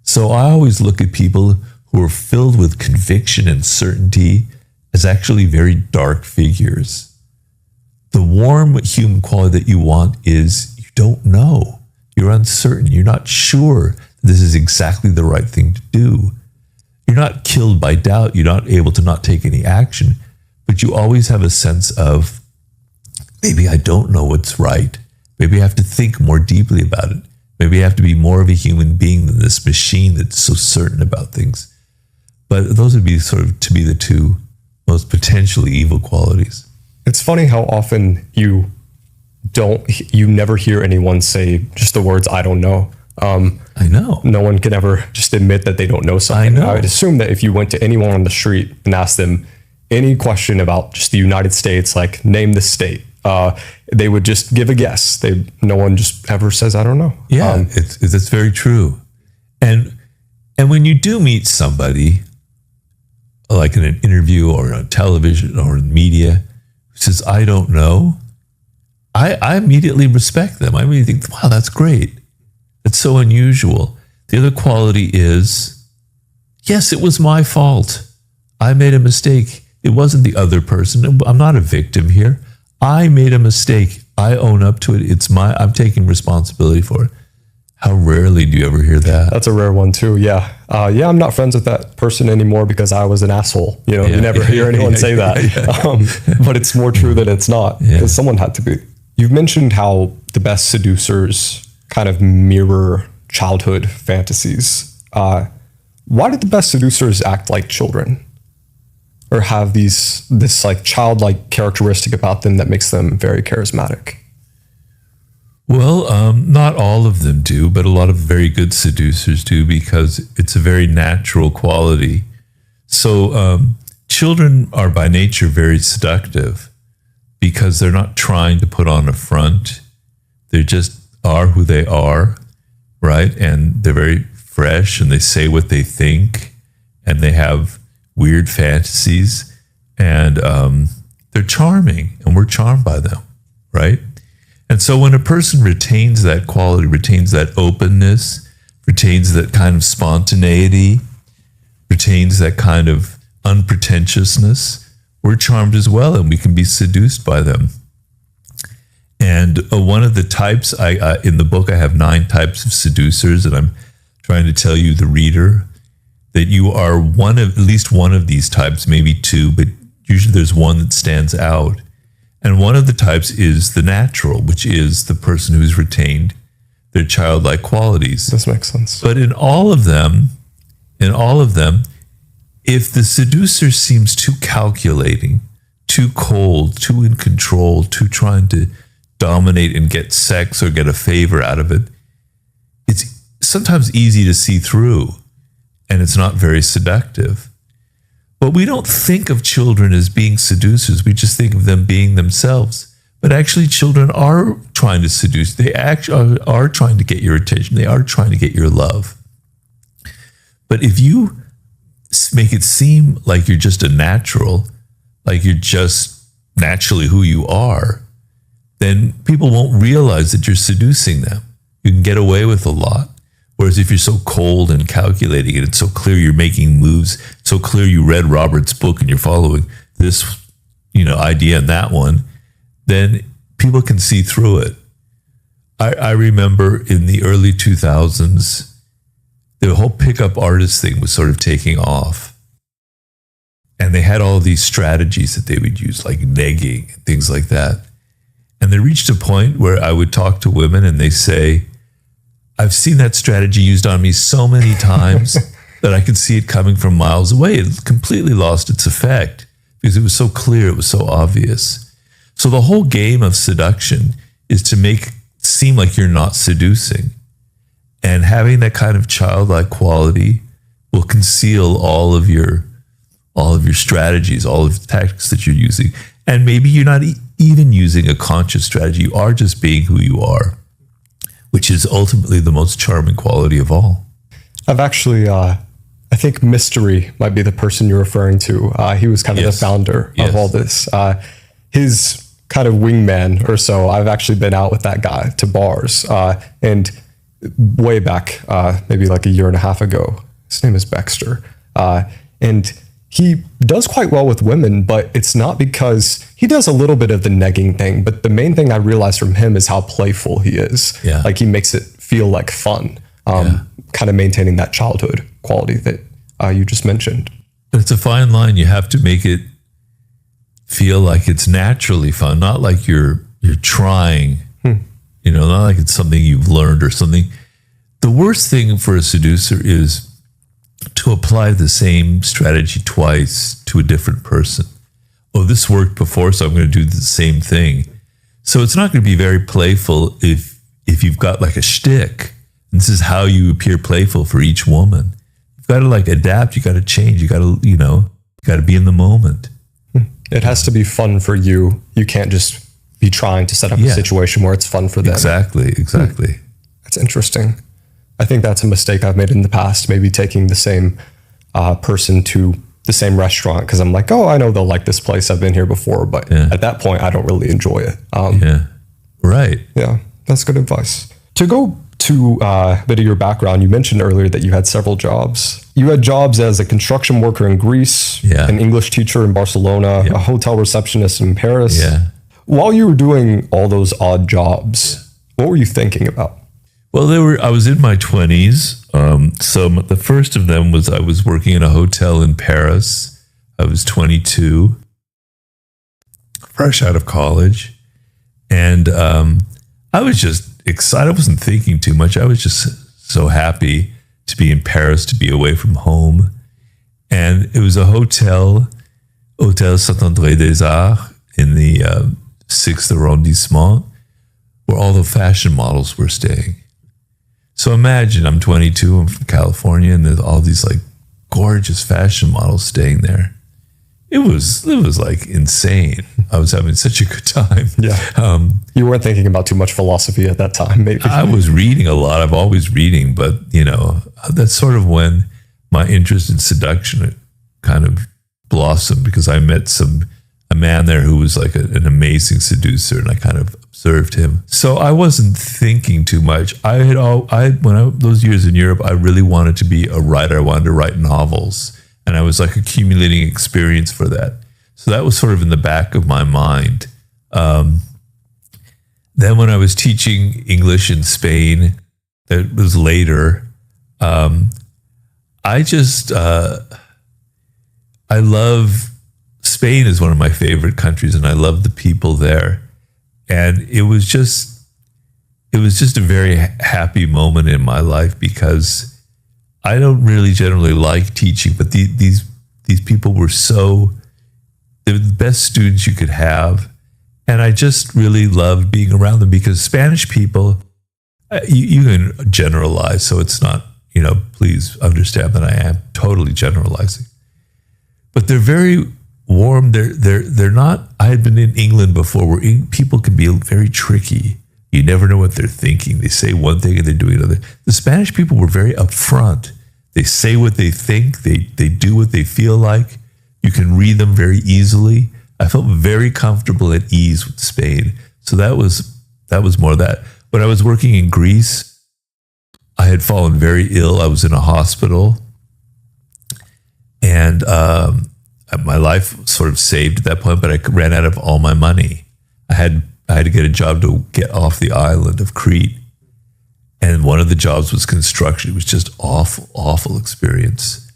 Speaker 1: So I always look at people who are filled with conviction and certainty as actually very dark figures. The warm human quality that you want is you don't know. You're uncertain. You're not sure this is exactly the right thing to do. You're not killed by doubt. You're not able to not take any action, but you always have a sense of, maybe I don't know what's right. Maybe I have to think more deeply about it. Maybe I have to be more of a human being than this machine that's so certain about things. But those would be sort of, to me, the two most potentially evil qualities.
Speaker 2: It's funny how often you never hear anyone say just the words, I don't know.
Speaker 1: I know.
Speaker 2: No one can ever just admit that they don't know something.
Speaker 1: I know.
Speaker 2: I would assume that if you went to anyone on the street and asked them any question about just the United States, like name the state, they would just give a guess. No one just ever says, I don't know.
Speaker 1: Yeah, it's very true. And when you do meet somebody, like in an interview or on television or in media, who says, I don't know, I immediately respect them. I immediately think, wow, that's great. That's so unusual. The other quality is, yes, it was my fault. I made a mistake. It wasn't the other person. I'm not a victim here. I made a mistake. I own up to it. I'm taking responsibility for it. How rarely do you ever hear that?
Speaker 2: That's a rare one too. Yeah. I'm not friends with that person anymore because I was an asshole. You never hear anyone say that. But it's more true that it's not, because someone had to be. You've mentioned how the best seducers kind of mirror childhood fantasies. Why did the best seducers act like children? Or have this like childlike characteristic about them that makes them very charismatic?
Speaker 1: Well, not all of them do, but a lot of very good seducers do, because it's a very natural quality. So children are by nature very seductive because they're not trying to put on a front. They just are who they are, right? And they're very fresh, and they say what they think, and they have weird fantasies, and they're charming, and we're charmed by them, right? And so when a person retains that quality, retains that openness, retains that kind of spontaneity, retains that kind of unpretentiousness, we're charmed as well, and we can be seduced by them. And one of the types, in the book, I have 9 types of seducers, and I'm trying to tell you, the reader, that you are at least one of these types, maybe 2, but usually there's one that stands out. And one of the types is the natural, which is the person who's retained their childlike qualities.
Speaker 2: This makes sense.
Speaker 1: But in all of them, if the seducer seems too calculating, too cold, too in control, too trying to dominate and get sex or get a favor out of it, it's sometimes easy to see through, and it's not very seductive. But we don't think of children as being seducers. We just think of them being themselves. But actually, children are trying to seduce. They actually are trying to get your attention. They are trying to get your love. But if you make it seem like you're just a natural, like you're just naturally who you are, then people won't realize that you're seducing them. You can get away with a lot. Whereas if you're so cold and calculating, and it's so clear you're making moves, so clear you read Robert's book and you're following this, idea and that one, then people can see through it. I remember in the early 2000s, the whole pickup artist thing was sort of taking off. And they had all these strategies that they would use, like negging and things like that. And they reached a point where I would talk to women and they say, I've seen that strategy used on me so many times that I could see it coming from miles away. It completely lost its effect because it was so clear, it was so obvious. So the whole game of seduction is to make it seem like you're not seducing. And having that kind of childlike quality will conceal all of your strategies, all of the tactics that you're using. And maybe you're not even using a conscious strategy. You are just being who you are, which is ultimately the most charming quality of all.
Speaker 2: I've actually, I think Mystery might be the person you're referring to. He was kind of the founder of all this. His kind of wingman or so, I've actually been out with that guy to bars. And way back, maybe like a year and a half ago, his name is Baxter. And he does quite well with women, but it's not because he does a little bit of the negging thing. But the main thing I realized from him is how playful he is.
Speaker 1: Yeah.
Speaker 2: Like he makes it feel like fun, kind of maintaining that childhood quality that you just mentioned.
Speaker 1: But it's a fine line. You have to make it feel like it's naturally fun, not like you're trying, not like it's something you've learned or something. The worst thing for a seducer is to apply the same strategy twice to a different person. Oh, this worked before, so I'm going to do the same thing. So it's not going to be very playful if you've got like a shtick. This is how you appear playful for each woman. You've got to like adapt. You got to change. You got to, you got to be in the moment.
Speaker 2: It has to be fun for you. You can't just be trying to set up a situation where it's fun for them.
Speaker 1: Exactly.
Speaker 2: That's interesting. I think that's a mistake I've made in the past, maybe taking the same person to the same restaurant because I'm like, oh, I know they'll like this place. I've been here before. But at that point, I don't really enjoy it.
Speaker 1: Right.
Speaker 2: Yeah, that's good advice. To go to a bit of your background, you mentioned earlier that you had several jobs. You had jobs as a construction worker in Greece, an English teacher in Barcelona, a hotel receptionist in Paris.
Speaker 1: Yeah.
Speaker 2: While you were doing all those odd jobs, what were you thinking about?
Speaker 1: Well, I was in my 20s. So the first of them was I was working in a hotel in Paris. I was 22, fresh out of college. And I was just excited. I wasn't thinking too much. I was just so happy to be in Paris, to be away from home. And it was a Hotel Saint-André des Arts in the 6th arrondissement, where all the fashion models were staying. So imagine I'm 22, I'm from California, and there's all these like gorgeous fashion models staying there. It was like insane. I was having such a good time.
Speaker 2: Yeah. You weren't thinking about too much philosophy at that time, maybe.
Speaker 1: I was reading a lot. I'm always reading, but that's sort of when my interest in seduction kind of blossomed because I met a man there who was like an amazing seducer, and I kind of observed him. So I wasn't thinking too much. Those years in Europe, I really wanted to be a writer. I wanted to write novels, and I was like accumulating experience for that. So that was sort of in the back of my mind. Then when I was teaching English in Spain, that was later. I love Spain is one of my favorite countries, and I love the people there. And it was just a very happy moment in my life because I don't really generally like teaching, but these people were they were the best students you could have. And I just really loved being around them because Spanish people, you can generalize, so it's not, please understand that I am totally generalizing. But they're very warm. They're not. I had been in England before, where people can be very tricky. You never know what they're thinking. They say one thing and they're doing another. The Spanish people were very upfront. They say what they think. They do what they feel like. You can read them very easily. I felt very comfortable at ease with Spain. So that was more of that. When I was working in Greece, I had fallen very ill. I was in a hospital, and my life was sort of saved at that point, but I ran out of all my money. I had to get a job to get off the island of Crete. And one of the jobs was construction. It was just awful, awful experience.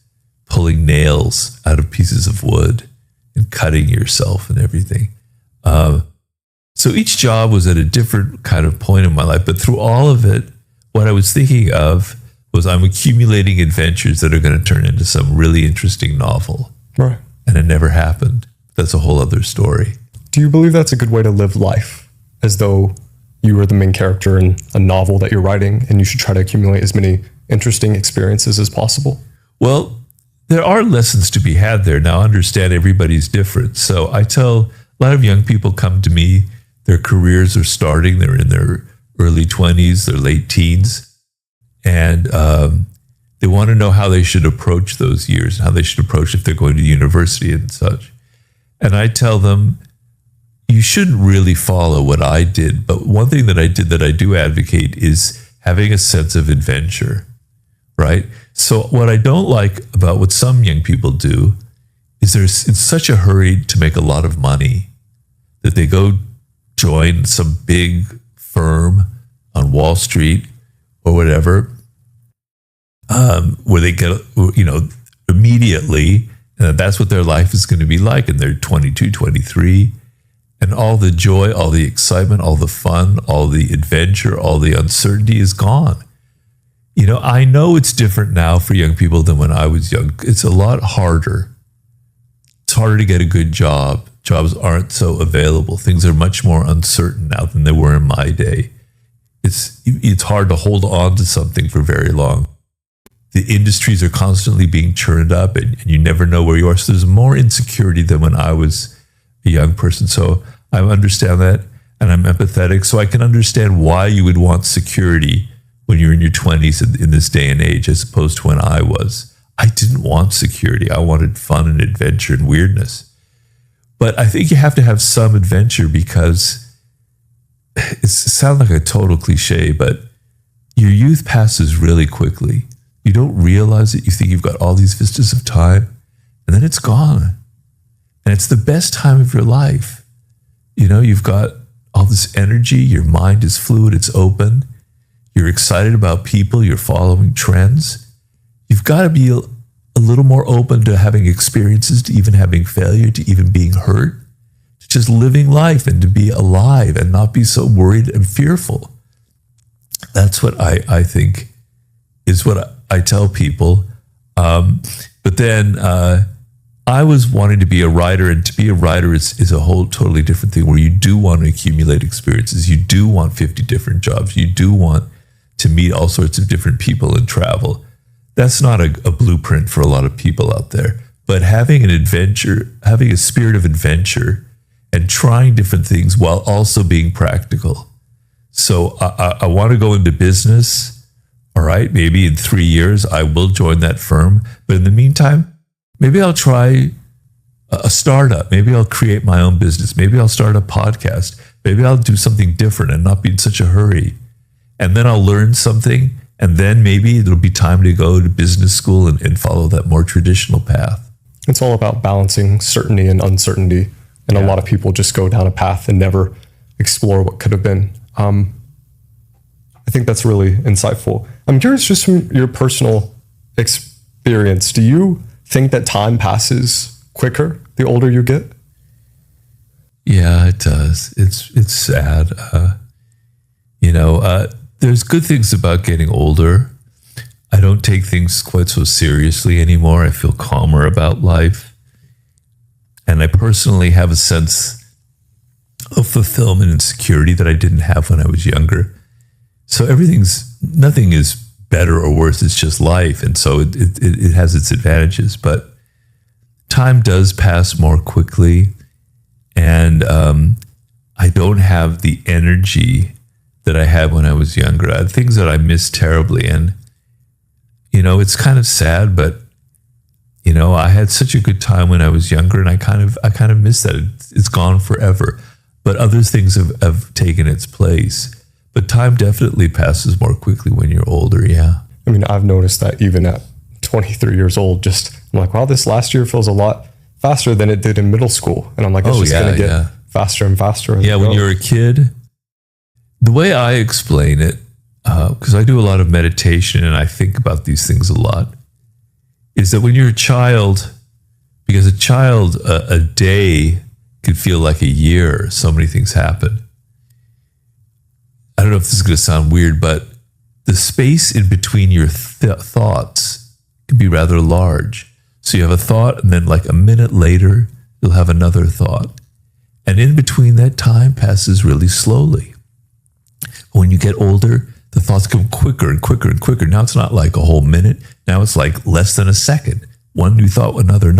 Speaker 1: pulling nails out of pieces of wood and cutting yourself and everything. So each job was at a different kind of point in my life. But through all of it, what I was thinking of was I'm accumulating adventures that are going to turn into some really interesting novel.
Speaker 2: Right.
Speaker 1: And it never happened. That's a whole other story.
Speaker 2: Do you believe that's a good way to live life? As though you were the main character in a novel that you're writing and you should try to accumulate as many interesting experiences as possible?
Speaker 1: Well, there are lessons to be had there. Now, understand everybody's different. So I tell a lot of young people come to me, their careers are starting, they're in their early 20s, their late teens, and they want to know how they should approach those years, how they should approach if they're going to university and such. And I tell them, you shouldn't really follow what I did, but one thing that I did that I do advocate is having a sense of adventure, right? So what I don't like about what some young people do is they're in such a hurry to make a lot of money that they go join some big firm on Wall Street or whatever, where they get, immediately, that's what their life is going to be like. And they're 22, 23, and all the joy, all the excitement, all the fun, all the adventure, all the uncertainty is gone. I know it's different now for young people than when I was young. It's a lot harder. It's harder to get a good job. Jobs aren't so available. Things are much more uncertain now than they were in my day. It's hard to hold on to something for very long. The industries are constantly being churned up and you never know where you are. So there's more insecurity than when I was a young person. So I understand that and I'm empathetic. So I can understand why you would want security when you're in your 20s in this day and age, as opposed to when I was. I didn't want security. I wanted fun and adventure and weirdness. But I think you have to have some adventure because it sounds like a total cliche, but your youth passes really quickly. You don't realize it. You think you've got all these vistas of time, and then it's gone. And it's the best time of your life. You've got all this energy. Your mind is fluid. It's open. You're excited about people. You're following trends. You've got to be a little more open to having experiences, to even having failure, to even being hurt, to just living life and to be alive and not be so worried and fearful. That's what I think is what I tell people. But then I was wanting to be a writer, and to be a writer is a whole totally different thing where you do want to accumulate experiences. You do want 50 different jobs. You do want to meet all sorts of different people and travel. That's not a blueprint for a lot of people out there. But having an adventure, having a spirit of adventure and trying different things while also being practical. So I want to go into business. All right, maybe in 3 years, I will join that firm. But in the meantime, maybe I'll try a startup. Maybe I'll create my own business. Maybe I'll start a podcast. Maybe I'll do something different and not be in such a hurry. And then I'll learn something. And then maybe it'll be time to go to business school and follow that more traditional path.
Speaker 2: It's all about balancing certainty and uncertainty. And a lot of people just go down a path and never explore what could have been. I think that's really insightful. I'm curious, just from your personal experience, do you think that time passes quicker the older you get?
Speaker 1: Yeah, it does. It's sad. There's good things about getting older. I don't take things quite so seriously anymore. I feel calmer about life. And I personally have a sense of fulfillment and security that I didn't have when I was younger. So nothing is better or worse. It's just life. And so it has its advantages, but time does pass more quickly. And I don't have the energy that I had when I was younger. I had things that I miss terribly. And, it's kind of sad, but, I had such a good time when I was younger, and I kind of miss that. It's gone forever. But other things have taken its place. But time definitely passes more quickly when you're older, yeah.
Speaker 2: I mean, I've noticed that even at 23 years old, I'm like, wow, this last year feels a lot faster than it did in middle school. And I'm like, it's going to get faster and faster.
Speaker 1: Yeah, when you're a kid, the way I explain it, because I do a lot of meditation and I think about these things a lot, is that when you're a child, because a child, a day could feel like a year. So many things happen. I don't know if this is going to sound weird, but the space in between your thoughts can be rather large. So you have a thought, and then like a minute later, you'll have another thought. And in between that, time passes really slowly. When you get older, the thoughts come quicker and quicker and quicker. Now it's not like a whole minute. Now it's like less than a second. One new thought, another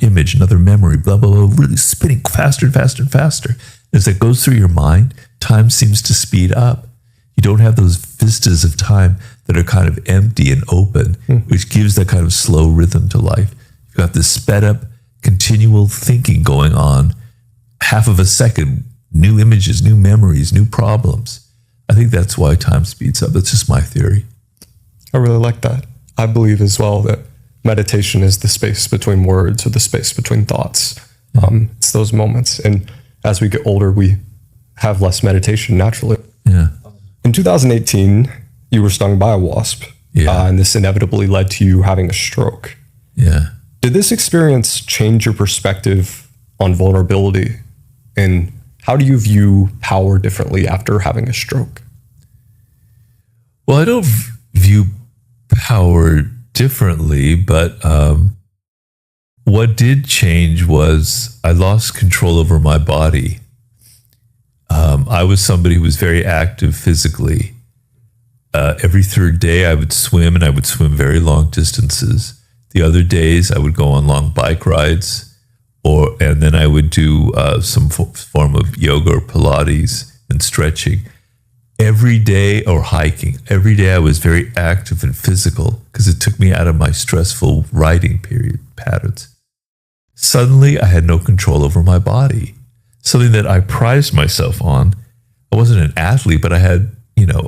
Speaker 1: image, another memory, blah, blah, blah, really spinning faster and faster and faster. As that goes through your mind, time seems to speed up. You don't have those vistas of time that are kind of empty and open, which gives that kind of slow rhythm to life. You've got this sped up, continual thinking going on, half of a second, new images, new memories, new problems. I think that's why time speeds up. That's just my theory.
Speaker 2: I really like that. I believe as well that meditation is the space between words or the space between thoughts. It's those moments. And as we get older, we have less meditation naturally.
Speaker 1: Yeah.
Speaker 2: In 2018, you were stung by a wasp.
Speaker 1: Yeah.
Speaker 2: And this inevitably led to you having a stroke.
Speaker 1: Yeah.
Speaker 2: Did this experience change your perspective on vulnerability? And how do you view power differently after having a stroke?
Speaker 1: Well, I don't view power differently, but what did change was I lost control over my body. I was somebody who was very active physically. Every third day I would swim, and I would swim very long distances. The other days I would go on long bike rides, and then I would do some form of yoga or Pilates and stretching. Every day, or hiking, every day I was very active and physical because it took me out of my stressful writing period patterns. Suddenly I had no control over my body, something that I prized myself on. I wasn't an athlete, but I had,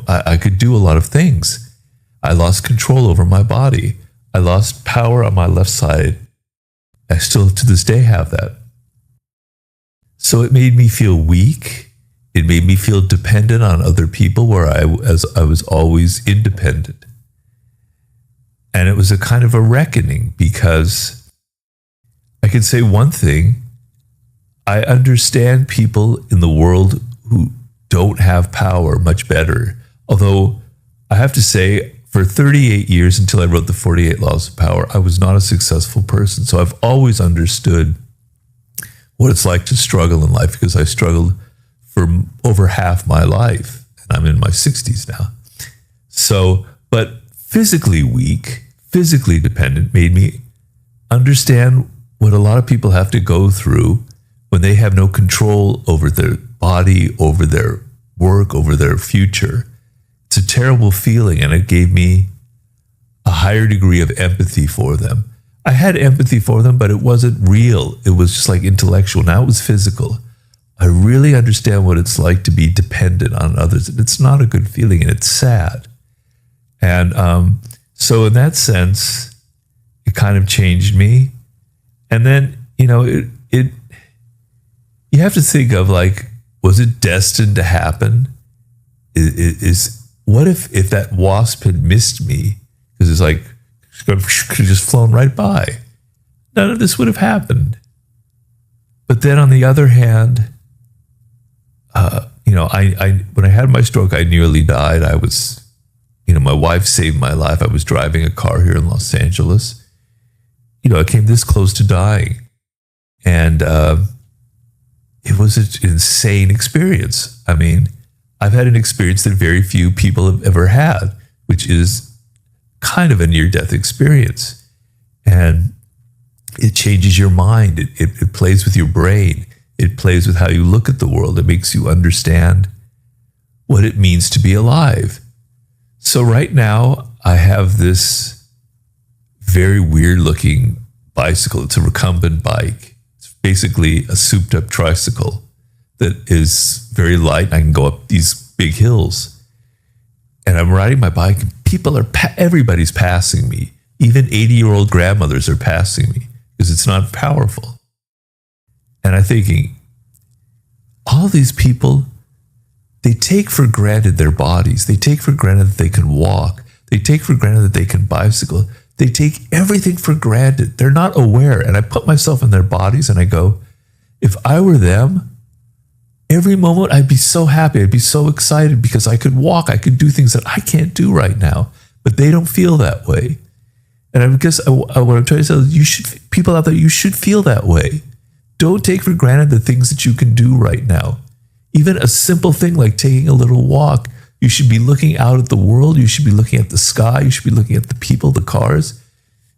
Speaker 1: I could do a lot of things. I lost control over my body. I lost power on my left side. I still to this day have that. So it made me feel weak. It made me feel dependent on other people, where I was always independent. And it was a kind of a reckoning, because I can say one thing: I understand people in the world who don't have power much better. Although I have to say, for 38 years, until I wrote the 48 Laws of Power, I was not a successful person. So I've always understood what it's like to struggle in life, because I struggled for over half my life, and I'm in my 60s now. So, but physically weak, physically dependent, made me understand what a lot of people have to go through when they have no control over their body, over their work, over their future. It's a terrible feeling, and it gave me a higher degree of empathy for them. I had empathy for them, but it wasn't real. It was just like intellectual. Now it was physical. I really understand what it's like to be dependent on others. It's not a good feeling, and it's sad. And so in that sense, it kind of changed me. And then, you have to think of, like, was it destined to happen? What if that wasp had missed me? Because it's like, could have just flown right by. None of this would have happened. But then on the other hand, when I had my stroke, I nearly died. I was, my wife saved my life. I was driving a car here in Los Angeles. I came this close to dying. And it was an insane experience. I mean, I've had an experience that very few people have ever had, which is kind of a near-death experience. And it changes your mind. It plays with your brain. It plays with how you look at the world. It makes you understand what it means to be alive. So right now, I have this very weird-looking bicycle. It's a recumbent bike. It's basically a souped-up tricycle that is very light. I can go up these big hills. And I'm riding my bike, and everybody's passing me. Even 80-year-old grandmothers are passing me because it's not powerful. And I'm thinking, all these people, they take for granted their bodies. They take for granted that they can walk. They take for granted that they can bicycle. They take everything for granted. They're not aware. And I put myself in their bodies and I go, if I were them, every moment I'd be so happy. I'd be so excited because I could walk. I could do things that I can't do right now. But they don't feel that way. And I guess what I'm trying to say is people out there, you should feel that way. Don't take for granted the things that you can do right now. Even a simple thing like taking a little walk, you should be looking out at the world. You should be looking at the sky. You should be looking at the people, the cars,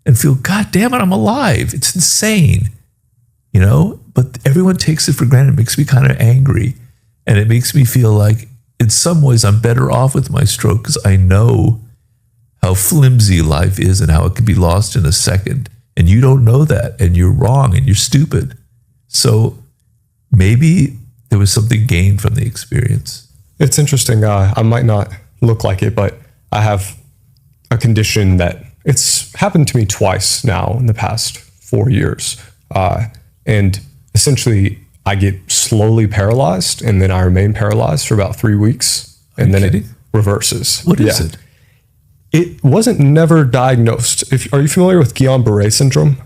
Speaker 1: and feel, God damn it, I'm alive. It's insane, But everyone takes it for granted. It makes me kind of angry. And it makes me feel like in some ways I'm better off with my stroke because I know how flimsy life is and how it can be lost in a second. And you don't know that, and you're wrong, and you're stupid. So maybe there was something gained from the experience.
Speaker 2: It's interesting. I might not look like it, but I have a condition that it's happened to me twice now in the past 4 years. And essentially, I get slowly paralyzed, and then I remain paralyzed for about 3 weeks, and then it reverses.
Speaker 1: What is it?
Speaker 2: It wasn't never diagnosed. Are you familiar with Guillain-Barré syndrome?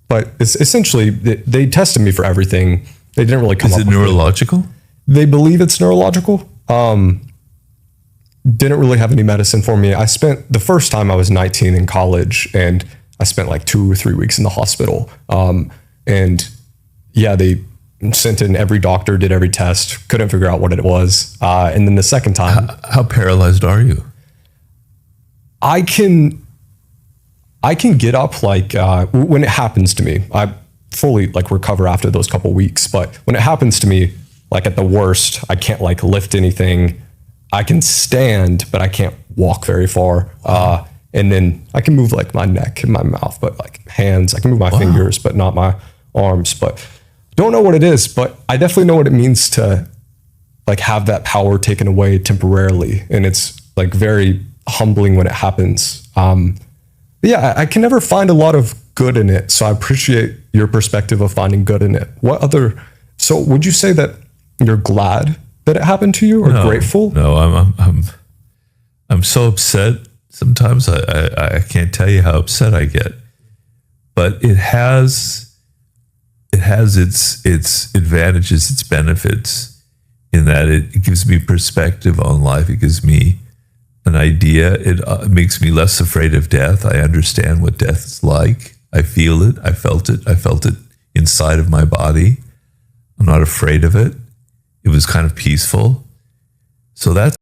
Speaker 2: But it's essentially, they tested me for everything. They didn't really come up with it.
Speaker 1: Is it neurological?
Speaker 2: They believe it's neurological. Didn't really have any medicine for me. I spent, the first time I was 19 in college, and I spent like 2 or 3 weeks in the hospital. And yeah, they sent in every doctor, did every test, couldn't figure out what it was. And then the second time.
Speaker 1: How paralyzed are you?
Speaker 2: I can get up like when it happens to me. I fully like recover after those couple weeks, but when it happens to me, like at the worst, I can't like lift anything. I can stand, but I can't walk very far. And then I can move like my neck and my mouth, but like hands, I can move my fingers, but not my arms. But don't know what it is, but I definitely know what it means to like have that power taken away temporarily. And it's like very humbling when it happens. Yeah, I can never find a lot of good in it. So I appreciate your perspective of finding good in it. So would you say that you're glad that it happened to you, or grateful?
Speaker 1: No, I'm so upset. Sometimes I can't tell you how upset I get, but it has its advantages, its benefits, in that it gives me perspective on life. It gives me an idea. It makes me less afraid of death. I understand what death is like. I feel it. I felt it. I felt it inside of my body. I'm not afraid of it. It was kind of peaceful. So that's